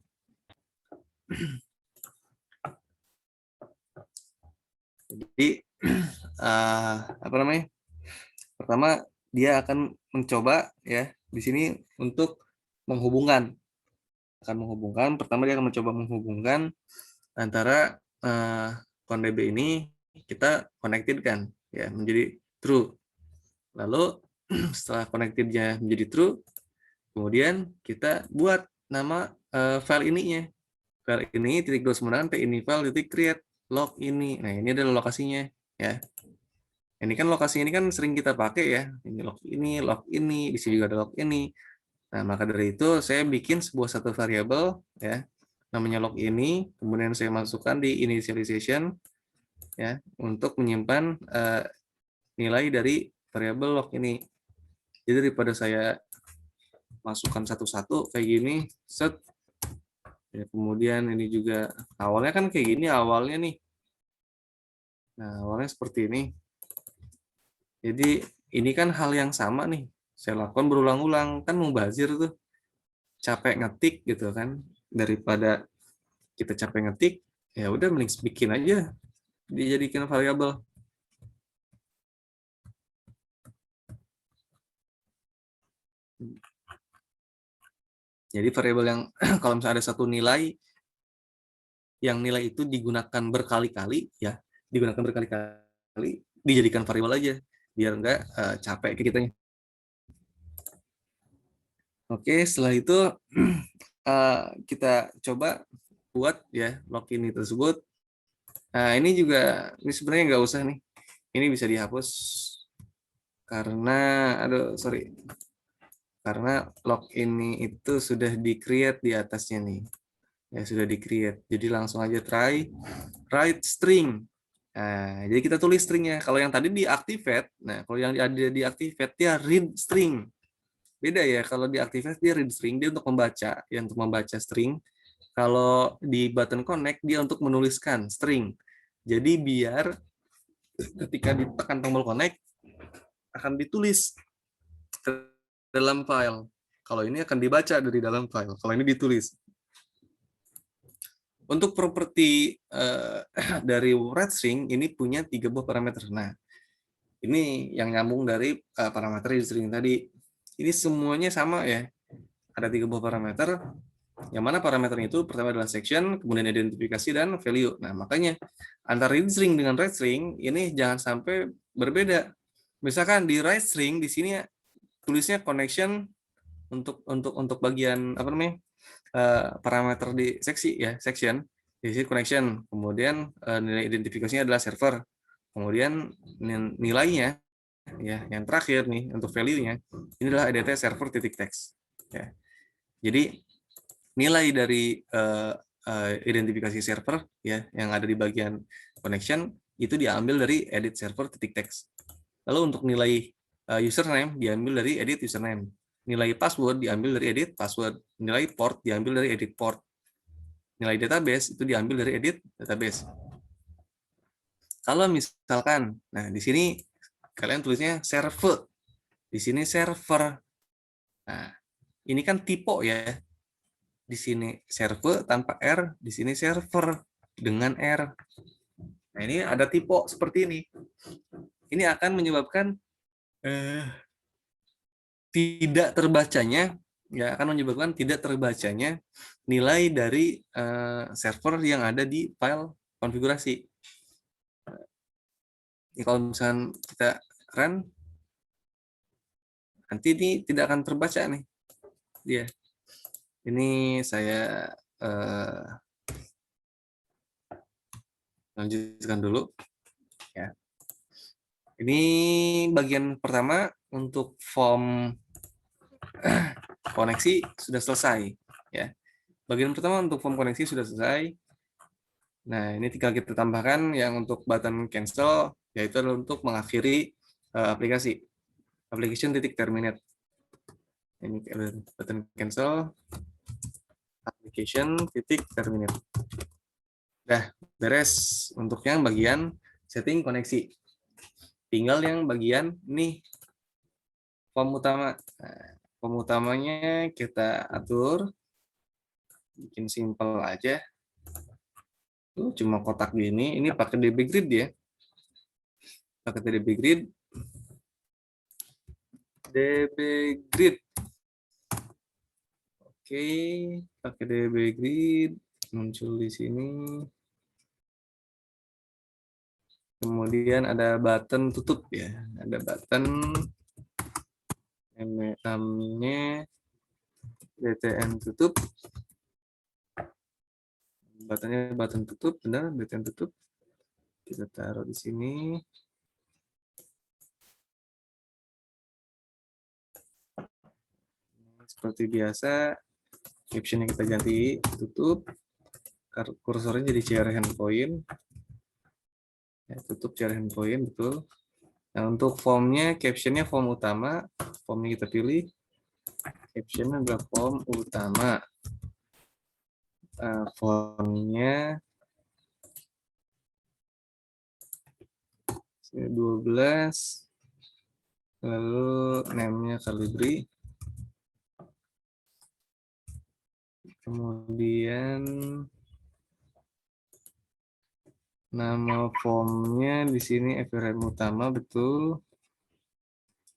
S1: Jadi apa namanya? Pertama dia akan mencoba ya di sini untuk menghubungkan, pertama dia akan mencoba menghubungkan antara ConDB ini kita connected kan ya menjadi true. Lalu setelah connected-nya menjadi true, kemudian kita buat nama file ininya. File ini titik dua sembilan p ini file titik create log ini. Nah, ini adalah lokasinya ya. Ini kan lokasi ini kan sering kita pakai ya. Ini log ini, di sini juga ada log ini. Nah, maka dari itu saya bikin satu variabel ya, namanya log ini, kemudian saya masukkan di initialization ya untuk menyimpan nilai dari variabel log ini. Jadi daripada saya masukkan satu-satu kayak gini, set. Ya, kemudian ini juga awalnya kan kayak gini awalnya nih. Nah, awalnya seperti ini. Jadi ini kan hal yang sama nih. Saya lakukan berulang-ulang, kan mubazir tuh. Capek ngetik gitu kan. Daripada kita capek ngetik, ya udah mending bikin aja dijadikan variabel. Jadi variabel yang kalau misalnya ada satu nilai yang nilai itu digunakan berkali-kali ya, digunakan berkali-kali dijadikan variabel aja biar enggak capek ke kitanya. Oke, setelah itu kita coba buat ya log ini tersebut. Nah, ini juga ini sebenarnya nggak usah nih. Ini bisa dihapus karena sorry. Karena log ini itu sudah di-create di atasnya nih. Ya sudah di-create. Jadi langsung aja try write string. Nah, jadi kita tulis stringnya. Kalau yang tadi di-activate, nah kalau yang ada di-activate dia read string. Beda ya, kalau di-activate dia read string, dia untuk membaca, ya untuk membaca string. Kalau di button connect dia untuk menuliskan string. Jadi biar ketika ditekan tombol connect akan ditulis ke dalam file. Kalau ini akan dibaca dari dalam file. Kalau ini ditulis. Untuk properti dari write string ini punya 3 buah parameter. Nah, ini yang nyambung dari parameter di string tadi. Ini semuanya sama ya. Ada 3 buah parameter. Yang mana parameter itu pertama adalah section, kemudian identifikasi dan value. Nah, makanya antara read string dengan write string ini jangan sampai berbeda. Misalkan di write string di sini tulisnya connection untuk bagian apa namanya? Parameter di seksi ya, section. Di sini connection, kemudian nilai identifikasinya adalah server. Kemudian nilainya ya, yang terakhir nih untuk value-nya ini adalah edt server titik text. Ya. Jadi nilai dari identifikasi server ya yang ada di bagian connection itu diambil dari edit server titik text. Lalu untuk nilai username diambil dari edit username. Nilai password diambil dari edit password. Nilai port diambil dari edit port. Nilai database itu diambil dari edit database. Kalau misalkan, nah di sini kalian tulisnya server, di sini server. Nah, ini kan tipe ya. Di sini server tanpa R, di sini server dengan R. Nah, ini ada tipe seperti ini. Ini akan menyebabkan tidak terbacanya, ya akan menyebabkan tidak terbacanya nilai dari server yang ada di file konfigurasi. Jadi kalau misalnya kita run, nanti ini tidak akan terbaca nih dia. Ini saya lanjutkan dulu ya. Ini bagian pertama untuk form koneksi sudah selesai ya. Bagian pertama untuk form koneksi sudah selesai. Nah, ini tinggal kita tambahkan yang untuk button cancel yaitu adalah untuk mengakhiri aplikasi. Application titik terminate. Ini button cancel application titik terminate. Dah beres untuk yang bagian setting koneksi. Tinggal yang bagian nih form utama. Nah, form utamanya kita atur, bikin simple aja. Cuma kotak gini. Ini pakai DB grid ya. pakai DB grid. DB grid. Oke, pakai DB grid muncul di sini. Kemudian ada button tutup ya, ada button namanya BTN tutup. Buttonnya button tutup, benar, BTN tutup. Kita taruh di sini. Seperti biasa, captionnya kita ganti tutup. Kursornya jadi CR handpoint. Ya, tutup CR handpoint, betul. Nah, untuk formnya, captionnya form utama. Formnya kita pilih. Captionnya adalah form utama. Formnya 12. Lalu name-nya Calibri. Kemudian nama formnya di sini FRM utama, betul.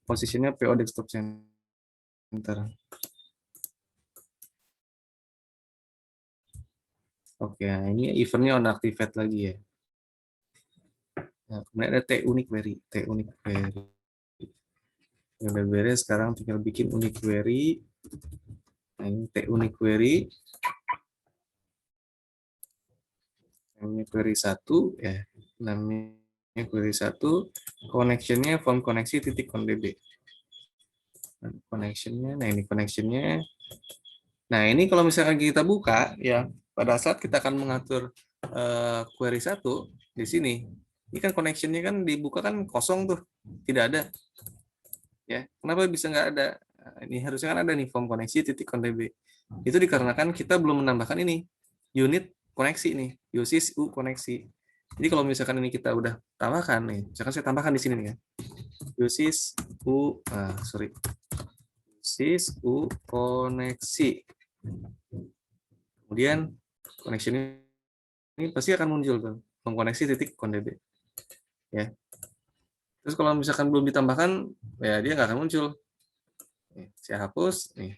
S1: Posisinya PO desktop center. Oke, nah ini eventnya on activate lagi ya. Nah, kemudian ada T unique query. T unique query. Udah beres, sekarang tinggal bikin unique query. Nah, ini T unique query. Namanya query 1 ya. Namanya query 1. Connection-nya form koneksi titik .db. Connection-nya, nah ini connection-nya. Nah, ini kalau misalkan kita buka ya, pada saat kita akan mengatur query 1 di sini. Ini kan connection-nya kan dibuka kan kosong tuh, tidak ada. Ya, kenapa bisa nggak ada? Nah, ini harusnya kan ada nih form koneksi titik .db. Itu dikarenakan kita belum menambahkan ini unit koneksi nih, usis u koneksi. Jadi kalau misalkan ini kita udah tambahkan nih, misalkan saya tambahkan di sini nih ya, usis u, usis u koneksi. Kemudian connection ini pasti akan muncul tuh, form koneksi titik .db. Ya. Terus kalau misalkan belum ditambahkan, ya dia nggak akan muncul. Nih, saya hapus, nih.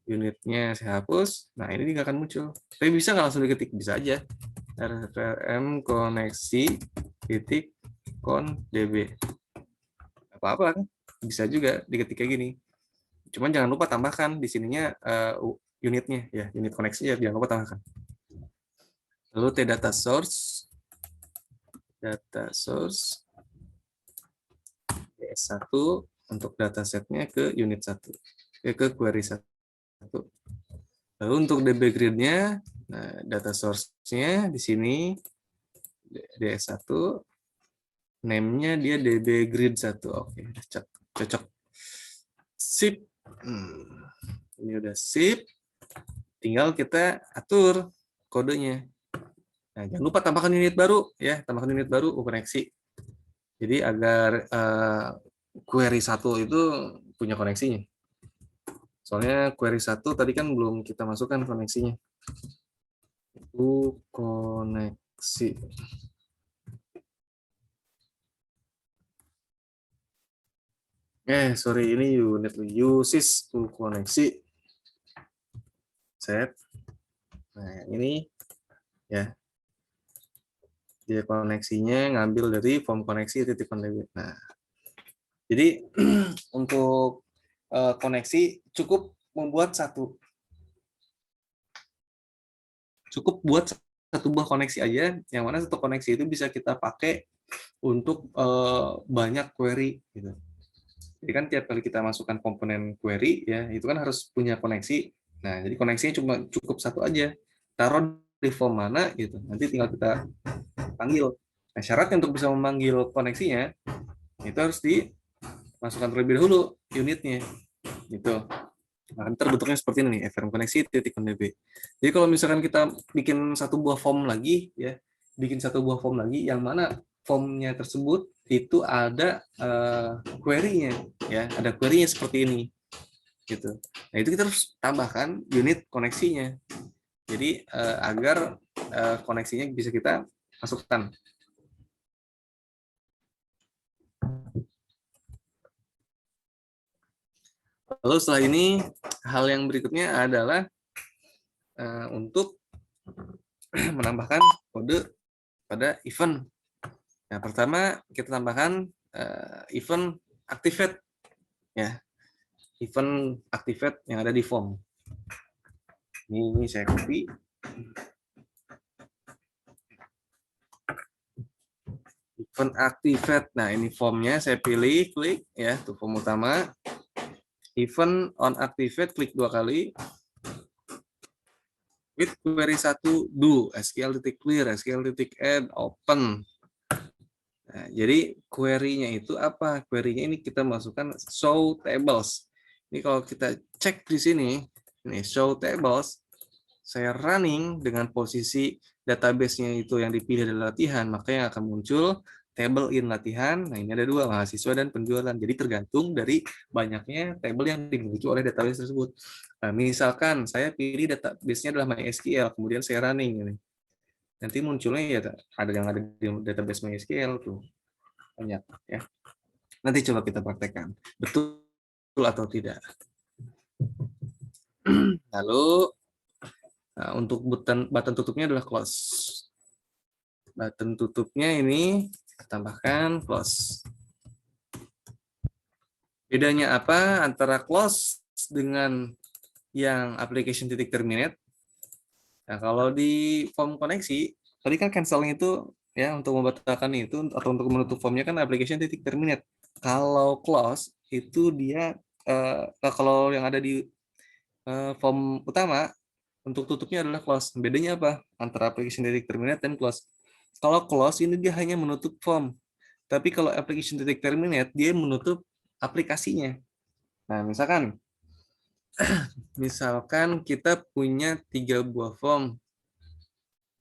S1: Unitnya saya hapus, nah ini nggak akan muncul. Tapi bisa nggak langsung diketik? Bisa aja. RVM koneksi titik .db. Apa-apa kan? Bisa juga diketik kayak gini. Cuman jangan lupa tambahkan di sininya unitnya, ya unit koneksi ya, jangan lupa tambahkan. Lalu T data source DS1 untuk datasetnya ke unit 1, ke query 1. Lalu untuk DB grid-nya, nah, data source-nya di sini DS1, name-nya dia DB grid 1. Oke, cocok. Sip. Ini udah sip. Tinggal kita atur kodenya. Nah, jangan lupa tambahkan unit baru ya, tambahkan unit baru koneksi. Jadi agar query 1 itu punya koneksinya. Soalnya query 1 tadi kan belum kita masukkan koneksinya. Itu koneksi. Sorry, ini unit uses to koneksi. Set. Nah, ini ya. Dia koneksinya ngambil dari form koneksi titik .db. Nah, jadi untuk koneksi cukup membuat cukup buat satu buah koneksi aja, yang mana satu koneksi itu bisa kita pakai untuk banyak query gitu. Jadi kan tiap kali kita masukkan komponen query ya, itu kan harus punya koneksi. Nah, jadi koneksinya cuma cukup satu aja. Taruh di form mana gitu. Nanti tinggal kita panggil. Nah, syaratnya untuk bisa memanggil koneksinya itu harus dimasukkan terlebih dahulu unitnya gitu. Nah, terbentuknya seperti ini nih, FRM koneksi titik .db. Jadi kalau misalkan kita bikin satu buah form lagi ya, yang mana formnya tersebut itu ada query-nya ya, ada query-nya seperti ini gitu. Nah, itu kita harus tambahkan unit koneksinya. Jadi agar koneksinya bisa kita masukkan. Lalu setelah ini hal yang berikutnya adalah untuk menambahkan kode pada event. Nah, pertama kita tambahkan event activate ya. Event activate yang ada di form. Ini saya copy. Event activate. Nah, ini formnya saya pilih, klik ya, itu form utama. Event on activate, klik 2 kali. With query 1 do SQL.clear, SQL.add, open. Nah, jadi query-nya itu apa? Query-nya ini kita masukkan show tables. Ini kalau kita cek di sini, ini show tables, saya running dengan posisi database-nya itu yang dipilih adalah latihan, maka yang akan muncul table in latihan. Nah, ini ada 2, mahasiswa dan penjualan. Jadi tergantung dari banyaknya table yang dimiliki oleh database tersebut. Nah, misalkan saya pilih database-nya adalah MySQL, kemudian saya running ini. Nanti munculnya ya ada yang ada di database MySQL tuh. Banyak ya. Nanti coba kita praktekkan. Betul atau tidak. Lalu untuk button tutupnya adalah close. Button tutupnya ini kita tambahkan close. Bedanya apa antara close dengan yang application titik terminate? Nah, kalau di form koneksi, tadi kan canceling itu ya untuk membatalkan itu atau untuk menutup formnya kan application titik terminate. Kalau close itu dia kalau yang ada di form utama untuk tutupnya adalah close. Bedanya apa antara application titik terminate dan close? Kalau close ini dia hanya menutup form. Tapi kalau application titik terminate dia menutup aplikasinya. Nah, misalkan kita punya 3 buah form.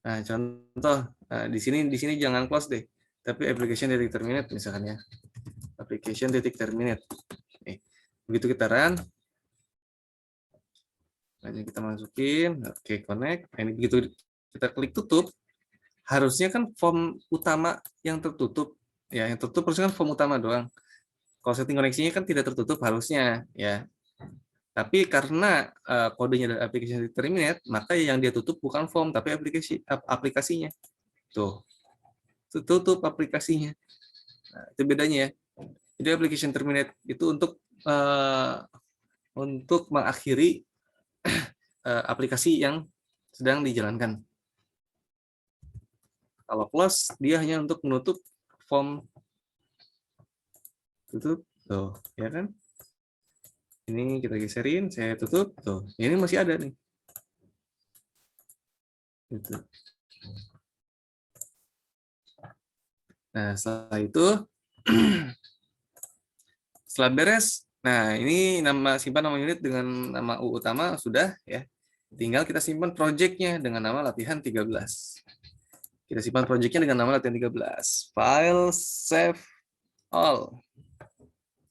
S1: Nah, contoh di sini jangan close deh, tapi application titik terminate misalkan ya. Application titik terminate. Nih, begitu kita run, hanya kita masukin, oke connect. Nah, ini begitu kita klik tutup, harusnya kan form utama yang tertutup, ya yang tertutup harusnya kan form utama doang. Kalau setting koneksinya kan tidak tertutup harusnya, ya. Tapi karena kodenya adalah application terminate, maka yang dia tutup bukan form tapi aplikasinya. Tuh, tutup aplikasinya. Nah, itu bedanya ya. Jadi application terminate itu untuk mengakhiri aplikasi yang sedang dijalankan. Kalau close dia hanya untuk menutup form. Tutup, tuh, ya kan? Ini kita geserin, saya tutup, tuh. Ini masih ada nih. Gitu. Nah, setelah itu, setelah beres, nah ini simpan nama unit dengan nama U utama sudah ya. Tinggal kita simpan project-nya dengan nama latihan 13. Kita simpan project-nya dengan nama latihan 13. File save all.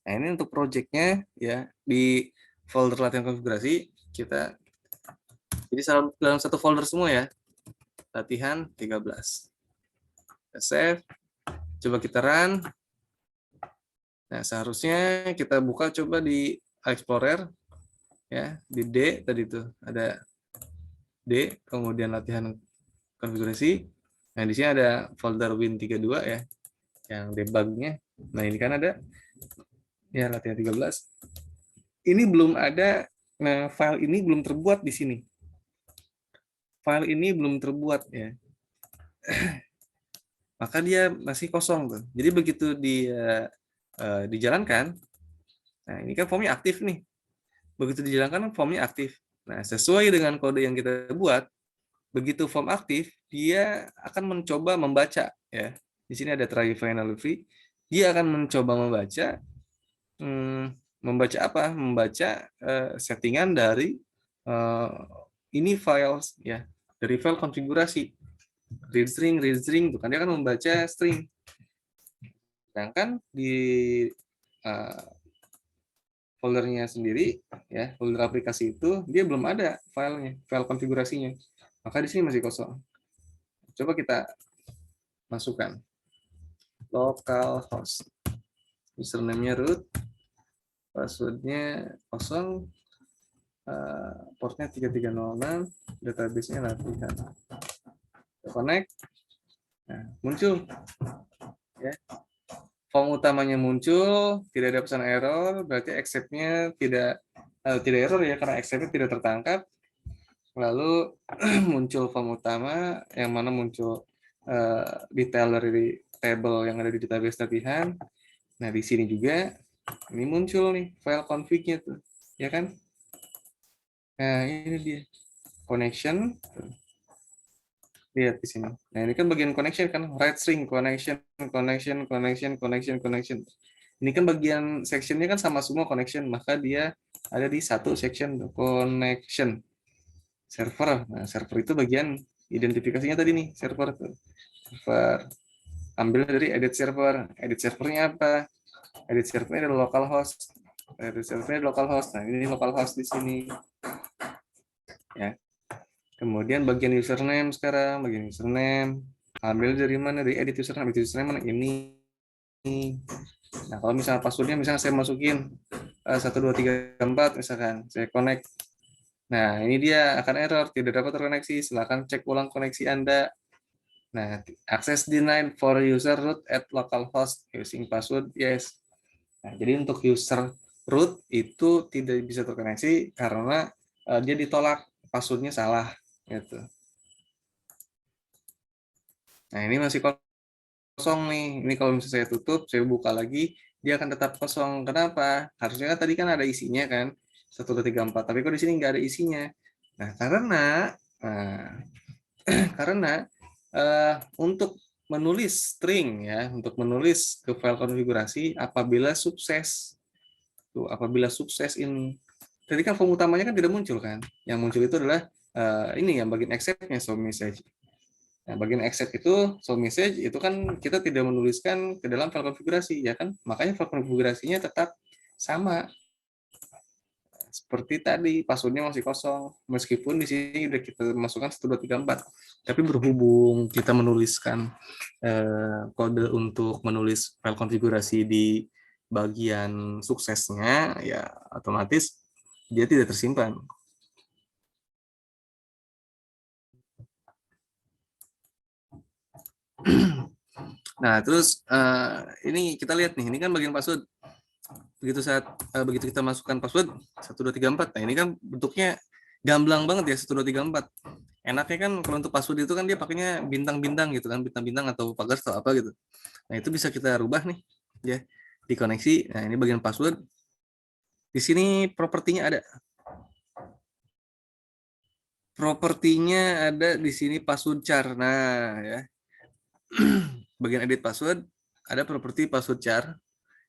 S1: Nah, ini untuk project-nya ya di folder latihan konfigurasi kita jadi dalam satu folder semua ya. Latihan 13. Kita save. Coba kita run. Nah, seharusnya kita buka coba di Explorer ya, di D tadi itu ada D, kemudian latihan konfigurasi. Nah, di sini ada folder Win32 ya, yang debugnya. Nah, ini kan ada ya latihan 13. Ini belum ada, nah file ini belum terbuat di sini. File ini belum terbuat ya. Maka dia masih kosong tuh. Jadi begitu dia dijalankan, nah ini kan formnya aktif nih. Begitu dijalankan formnya aktif. Nah, sesuai dengan kode yang kita buat, begitu form aktif, dia akan mencoba membaca ya. Di sini ada try finally free. Dia akan mencoba membaca apa? Membaca settingan dari ini files ya, dari file konfigurasi. Read string, itu kan dia akan membaca string. Sedangkan di foldernya sendiri ya, folder aplikasi itu dia belum ada filenya, file konfigurasinya. Maka di sini masih kosong. Coba kita masukkan localhost. username-nya root, password-nya kosong, portnya 3306, database-nya latihan. Connect, nah, muncul. Ya. Form utamanya muncul, tidak ada pesan error, berarti accept-nya tidak error ya, karena accept-nya tidak tertangkap. Lalu muncul form utama, yang mana muncul detail dari table yang ada di database latihan. Nah, di sini juga ini muncul nih file config-nya tuh, ya kan? Nah, ini dia connection. Lihat di sini. Nah, ini kan bagian connection kan, write string connection. Ini kan bagian sectionnya kan sama semua connection, maka dia ada di satu section connection server. Nah, server itu bagian identifikasinya tadi nih, server tuh. Server. Ambil dari edit server. Edit servernya apa? Edit servernya adalah localhost. Edit servernya localhost. Nah, ini localhost di sini. Ya. Kemudian bagian username sekarang, bagian username. Ambil dari mana? Dari edit username. Edit username mana? Ini. Nah, kalau misalnya passwordnya, misalnya saya masukin 1234, misalkan saya connect. Nah, ini dia akan error, tidak dapat terkoneksi. Silakan cek ulang koneksi Anda. Nah, access denied for user root at localhost using password yes. Nah, jadi untuk user root itu tidak bisa terkoneksi karena dia ditolak, passwordnya salah gitu. Nah, ini masih kosong nih. Ini kalau misalnya saya tutup, saya buka lagi, dia akan tetap kosong. Kenapa? Harusnya kan tadi kan ada isinya kan, 1, 2, 3, 4. Tapi kok di sini nggak ada isinya. Nah, karena untuk menulis string ya, untuk menulis ke file konfigurasi apabila sukses. Tuh, apabila sukses ini. Tadi kan form utamanya kan tidak muncul kan. Yang muncul itu adalah ini yang bagian accept-nya show message. Nah, bagian accept itu show message itu kan kita tidak menuliskan ke dalam file konfigurasi ya kan. Makanya file konfigurasinya tetap sama. Seperti tadi passwordnya masih kosong meskipun di sini udah kita masukkan 1 2 3 4. Tapi berhubung kita menuliskan kode untuk menulis file konfigurasi di bagian suksesnya ya otomatis dia tidak tersimpan. Nah, terus ini kita lihat nih, ini kan bagian password. Begitu kita masukkan password 1 2 3 4. Nah, ini kan bentuknya gamblang banget ya 1 2 3 4. Enaknya kan kalau untuk password itu kan dia pakainya bintang-bintang gitu kan, bintang-bintang atau pagar atau apa gitu. Nah, itu bisa kita rubah nih ya. Dikoneksi. Nah, ini bagian password. Di sini propertinya ada. Propertinya ada di sini password char. Nah, ya. Bagian edit password ada properti password char.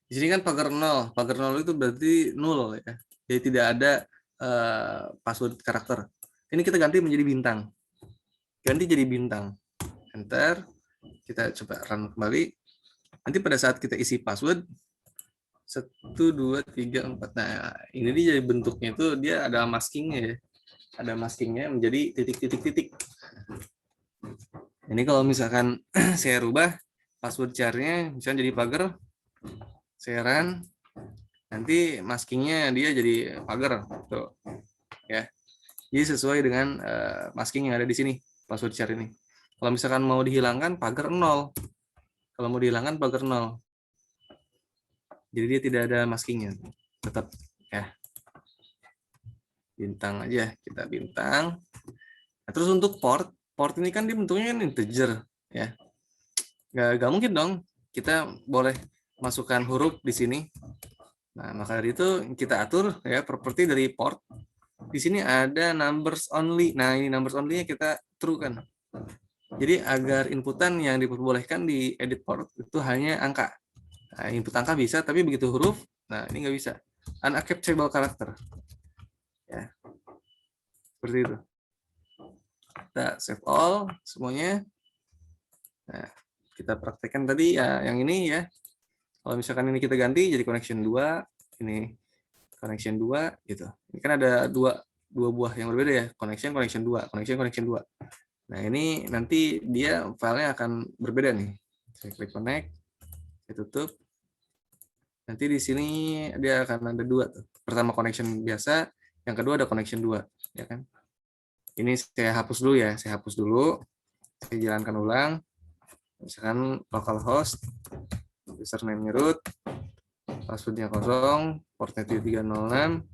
S1: Di sini kan pagar 0. Pagar 0 itu berarti 0 ya. Jadi tidak ada password karakter. Ini kita ganti menjadi bintang. Ganti jadi bintang. Enter. Kita coba run kembali. Nanti pada saat kita isi password 1 2 3 4. Nah, ini dia jadi bentuknya itu dia ada maskingnya ya. Ada maskingnya menjadi titik-titik-titik. Ini kalau misalkan saya rubah password char-nya misalnya jadi pagar, saya run, nanti maskingnya dia jadi pagar tuh ya. Jadi sesuai dengan masking yang ada di sini password char ini. Kalau misalkan mau dihilangkan pagar 0. Kalau mau dihilangkan pagar 0. Jadi dia tidak ada maskingnya. Tetap ya. Bintang aja, kita bintang. Nah, terus untuk port ini kan dia bentuknya kan integer ya. Gak mungkin dong kita boleh masukkan huruf di sini. Nah, maka dari itu kita atur ya properti dari port. Di sini ada numbers only. Nah, ini numbers only-nya kita true kan. Jadi agar inputan yang diperbolehkan di edit port itu hanya angka. Nah, input angka bisa, tapi begitu huruf, nah ini nggak bisa. Unacceptable character. Ya, seperti itu. Kita save all semuanya. Nah, kita praktekkan tadi ya yang ini ya. Kalau misalkan ini kita ganti jadi connection 2, ini connection 2 gitu. Ini kan ada dua buah yang berbeda ya, connection 2, connection 2. Nah, ini nanti dia filenya akan berbeda nih. Saya klik connect, saya tutup. Nanti di sini dia akan ada dua tuh. Pertama connection biasa, yang kedua ada connection 2, ya kan? Ini saya hapus dulu ya, saya hapus dulu. Saya jalankan ulang. Misalkan localhost, username-nya root, passwordnya kosong, portnya 306,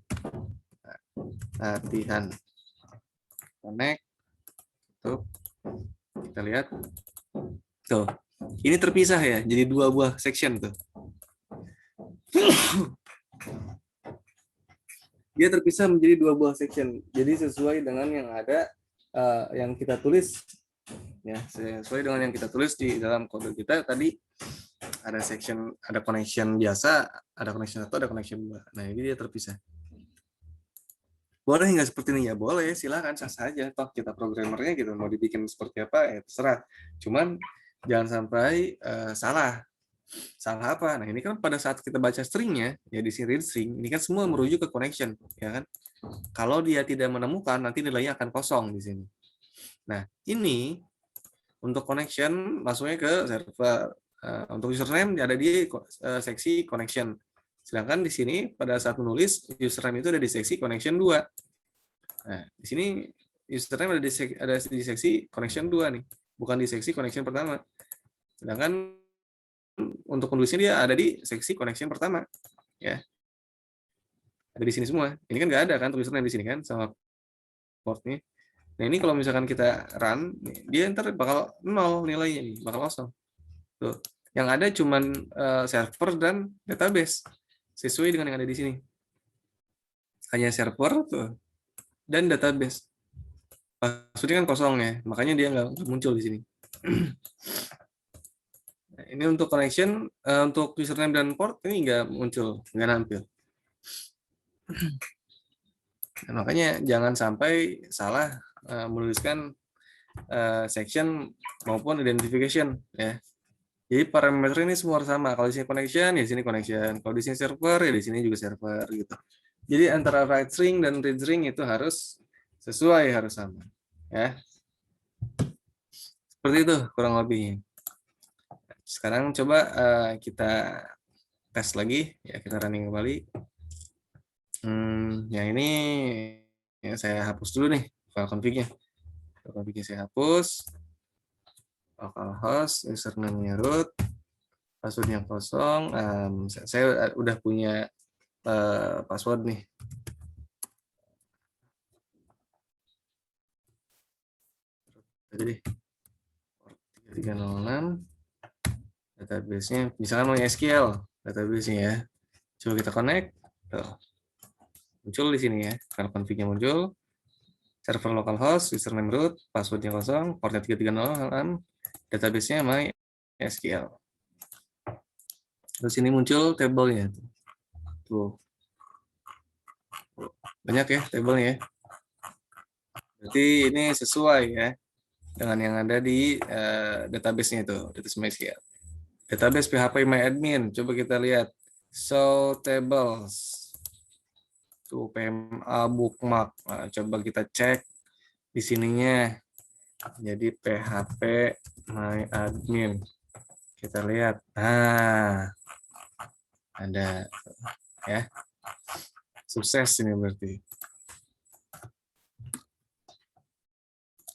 S1: latihan. Connect, tuh, kita lihat. Tuh, ini terpisah ya, jadi 2 buah section tuh. Dia terpisah menjadi 2 buah section. Jadi sesuai dengan yang ada yang kita tulis ya, sesuai dengan yang kita tulis di dalam kode kita tadi ada section, ada connection biasa, ada connection 1, ada connection 2. Nah, ini dia terpisah. Boleh nggak seperti ini? Ya boleh, silakan, sah saja. Toh kita programmernya gitu, mau dibikin seperti apa ya terserah. Cuman jangan sampai salah. Salah apa? Nah, ini kan pada saat kita baca stringnya, ya di sini read string, ini kan semua merujuk ke connection, ya kan? Kalau dia tidak menemukan, nanti nilainya akan kosong di sini. Nah, ini untuk connection masuknya ke server. Untuk username ada di seksi connection. Sedangkan di sini pada saat menulis username itu ada di seksi connection 2. Nah, di sini username ada di seksi connection 2 nih, bukan di seksi connection pertama. Sedangkan untuk menulisnya dia ada di seksi connection pertama, ya. Ada di sini semua. Ini kan nggak ada kan tulisannya di sini kan sama portnya. Nah, ini kalau misalkan kita run, dia ntar bakal 0 nilainya nih, bakal kosong. Tuh. Yang ada cuman server dan database sesuai dengan yang ada di sini. Hanya server tuh dan database. Maksudnya kan kosong ya, makanya dia nggak muncul di sini. Nah, ini untuk connection, untuk username dan port ini nggak muncul, nggak nampil. Nah, makanya jangan sampai salah menuliskan section maupun identification ya. Jadi parameter ini semua sama. Kalau di sini connection, ya di sini connection. Kalau di sini server, ya di sini juga server gitu. Jadi antara write string dan read string itu harus sesuai, harus sama. Ya. Seperti itu kurang lebihnya. Sekarang coba kita tes lagi, ya kita running kembali. Yang ini ya saya hapus dulu nih file config-nya. File config-nya saya hapus. Localhost, username-nya root, passwordnya kosong. Saya udah punya password nih. Jadi 306 database-nya, misalkan mau SQL database-nya ya. Coba kita connect. Tuh. Muncul di sini ya. File config-nya muncul. Server localhost, username root, passwordnya kosong, portnya 330, database-nya MySQL. Terus ini muncul table-nya. Tuh. Banyak ya table-nya ya. Berarti ini sesuai ya dengan yang ada di database-nya itu, database MySQL. Database PHP MyAdmin, coba kita lihat. Show tables. Tuh PMA bookmark. Nah, coba kita cek di sininya. Jadi PHP MyAdmin. Kita lihat. Nah, ada ya. Sukses ini berarti.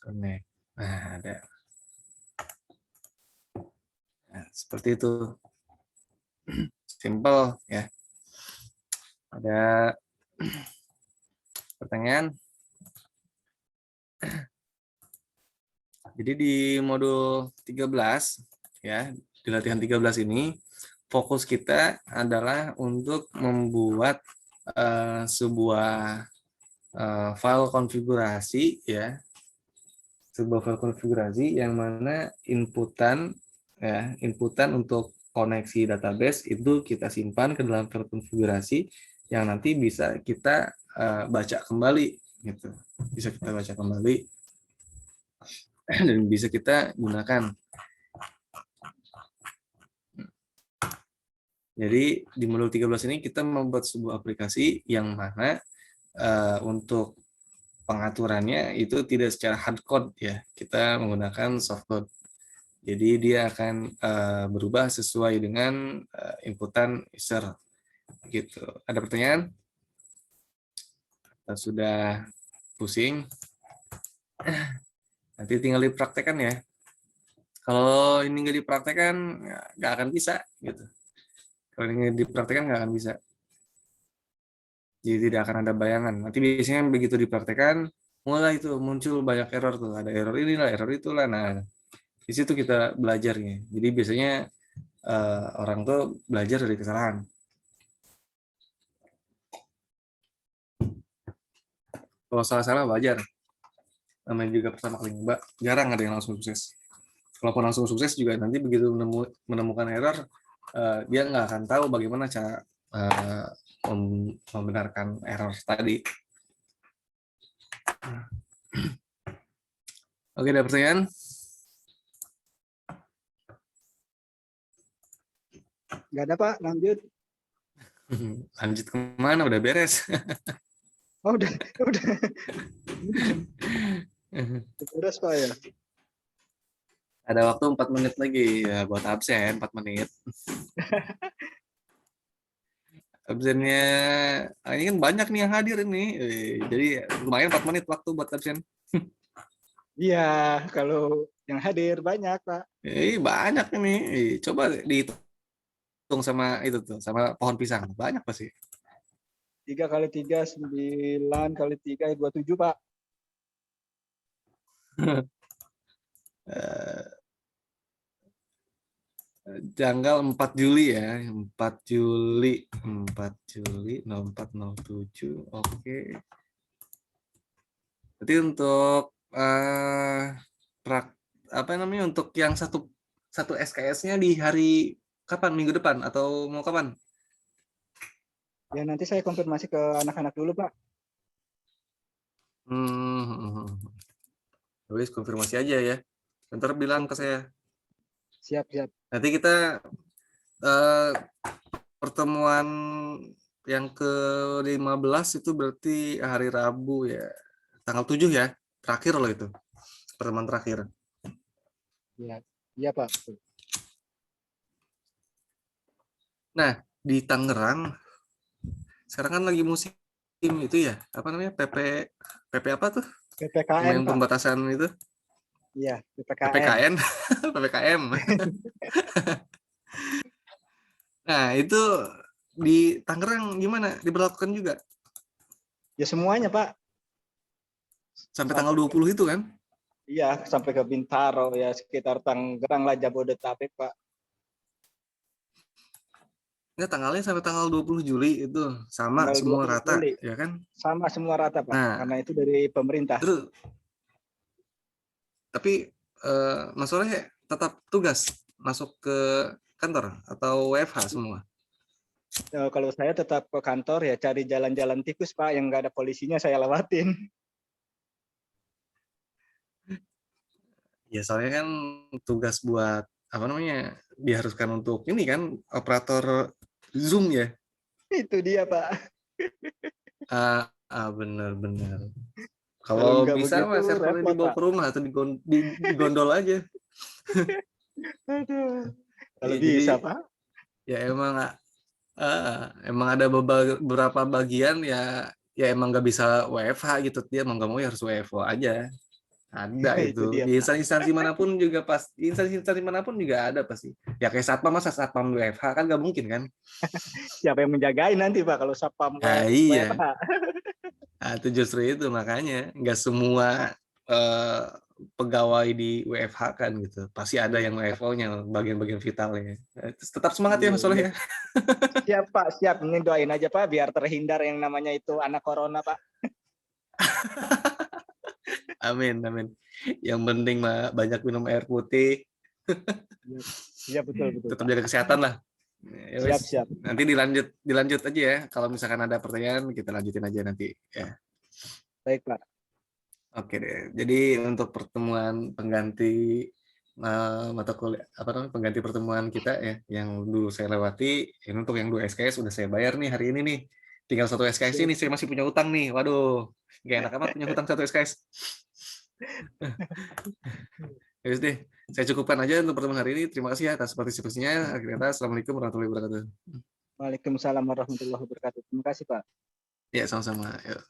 S1: Connect. Nah, ada. Nah, seperti itu. Simple ya. Ada pertanyaan? Jadi di modul 13 ya, di latihan 13 ini fokus kita adalah untuk membuat sebuah file konfigurasi ya. Sebuah file konfigurasi yang mana inputan ya, inputan untuk koneksi database itu kita simpan ke dalam file konfigurasi yang nanti bisa kita baca kembali gitu. Bisa kita baca kembali dan bisa kita gunakan. Jadi di modul 13 ini kita membuat sebuah aplikasi yang mana untuk pengaturannya itu tidak secara hard code ya, kita menggunakan soft code. Jadi dia akan berubah sesuai dengan inputan user. gitu. Ada pertanyaan? Kita sudah pusing, nanti tinggal dipraktekkan ya. Kalau ini nggak dipraktekkan, ya nggak akan bisa gitu. Kalau ini nggak dipraktekkan nggak akan bisa. Jadi tidak akan ada bayangan. Nanti biasanya begitu dipraktekkan, mulai itu muncul banyak error tuh. Ada error inilah, error itulah. Nah, di situ kita belajarnya. Jadi biasanya orang tuh belajar dari kesalahan. Kalau salah-salah wajar. Namanya juga pertama kali nyoba, jarang ada yang langsung sukses. Kalaupun langsung sukses juga nanti begitu menemukan error, dia nggak akan tahu bagaimana cara membenarkan error tadi. Oke, ada pertanyaan?
S3: Nggak ada Pak, lanjut.
S1: Lanjut kemana? Udah beres.
S3: Oh udah, udah. Beres Pak ya.
S1: Ada waktu 4 menit lagi ya buat absen 4 menit. Absennya ini kan banyak nih yang hadir ini. Jadi lumayan 4 menit waktu buat absen.
S3: Iya, kalau yang hadir banyak Pak.
S1: Banyak ini. Coba dihitung sama itu tuh, sama pohon pisang. Banyak pasti.
S3: 3 kali 3, 9 kali 3, 27 Pak.
S1: Tanggal 4 Juli ya, 4 Juli, 4 Juli 0407. Oke. Berarti untuk apa namanya untuk yang satu SKS-nya di hari kapan? Minggu depan atau mau kapan?
S3: Ya nanti saya konfirmasi ke anak-anak dulu Pak.
S1: Tulis konfirmasi aja ya. Bentar bilang ke saya.
S3: Siap, siap.
S1: Nanti kita pertemuan yang ke-15 itu berarti hari Rabu ya. Tanggal 7 ya. Terakhir loh itu. Pertemuan terakhir.
S3: Iya, iya Pak.
S1: Nah, di Tangerang sekarang kan lagi musim itu ya. Apa namanya? PP apa tuh?
S3: PPKM
S1: Yang
S3: Pak.
S1: pembatasan itu.
S3: Iya, PPKM.
S1: PPKN. PPKM. Nah, itu di Tangerang gimana? Diberlakukan juga?
S3: Ya semuanya Pak.
S1: Sampai tanggal 20 itu kan?
S3: Iya, sampai ke Bintaro ya, sekitar Tangerang lah, Jabodetabek Pak.
S1: Nggak, tanggalnya sampai tanggal 20 Juli itu sama
S3: Tanggal
S1: semua
S3: 20
S1: rata,
S3: Juli.
S1: ya kan?
S3: Sama semua rata Pak,
S1: Nah,
S3: karena itu dari pemerintah.
S1: terus tapi Mas Soleh tetap tugas masuk ke kantor atau WFH semua?
S3: Kalau saya tetap ke kantor ya cari jalan-jalan tikus Pak, yang nggak ada polisinya saya lewatin.
S1: Ya soalnya kan tugas buat apa namanya diharuskan untuk ini kan operator Zoom ya.
S3: Itu dia Pak.
S1: Benar-benar.
S3: Kalau
S1: Kalau
S3: nggak
S1: bisa
S3: begitu
S1: mah servernya
S3: repot
S1: dibawa
S3: Pak.
S1: ke rumah atau digondol aja.
S3: Aduh. Kalau
S1: Ya,
S3: bisa
S1: jadi
S3: Pak.
S1: ya emang ada beberapa bagian ya emang nggak bisa WFH gitu, dia emang nggak mau ya harus WFO aja. Ada
S3: Itu
S1: itu
S3: dia
S1: di
S3: Pak.
S1: instansi manapun juga instansi manapun juga ada pasti. Ya kayak satpam, masa satpam WFH kan nggak mungkin kan?
S3: Siapa yang menjagain nanti Pak kalau satpam
S1: Iya,
S3: WFH?
S1: itu justru itu makanya nggak semua eh, pegawai di WFH kan gitu. Pasti ada yang WFO-nya bagian-bagian vitalnya. Tetap semangat ya
S3: Iya,
S1: Mas Soleh
S3: iya.
S1: ya.
S3: Siap Pak, siap. Ini doain aja Pak biar terhindar yang namanya itu anak corona Pak.
S1: Amin, amin. Yang penting mah banyak minum air putih,
S3: Iya betul betul
S1: tetap
S3: Pak.
S1: jaga kesehatan lah. Ya
S3: Siap
S1: wes,
S3: siap.
S1: nanti dilanjut aja ya. Kalau misalkan ada pertanyaan kita lanjutin aja nanti ya.
S3: Baik Pak.
S1: Oke deh. Jadi untuk pertemuan pengganti mata kuliah apa namanya pengganti pertemuan kita ya yang dulu saya lewati, ini untuk yang 2 SKS udah saya bayar nih hari ini nih. Tinggal 1 SKS
S3: Siap.
S1: ini saya masih punya utang nih. Waduh, gak enak amat punya hutang 1 SKS. Ya deh, saya cukupkan aja untuk pertemuan hari ini. Terima kasih ya atas partisipasinya. Akhirnya, assalamualaikum warahmatullahi wabarakatuh.
S3: Waalaikumsalam warahmatullahi wabarakatuh. Terima kasih Pak.
S1: Ya, sama-sama. Yuk.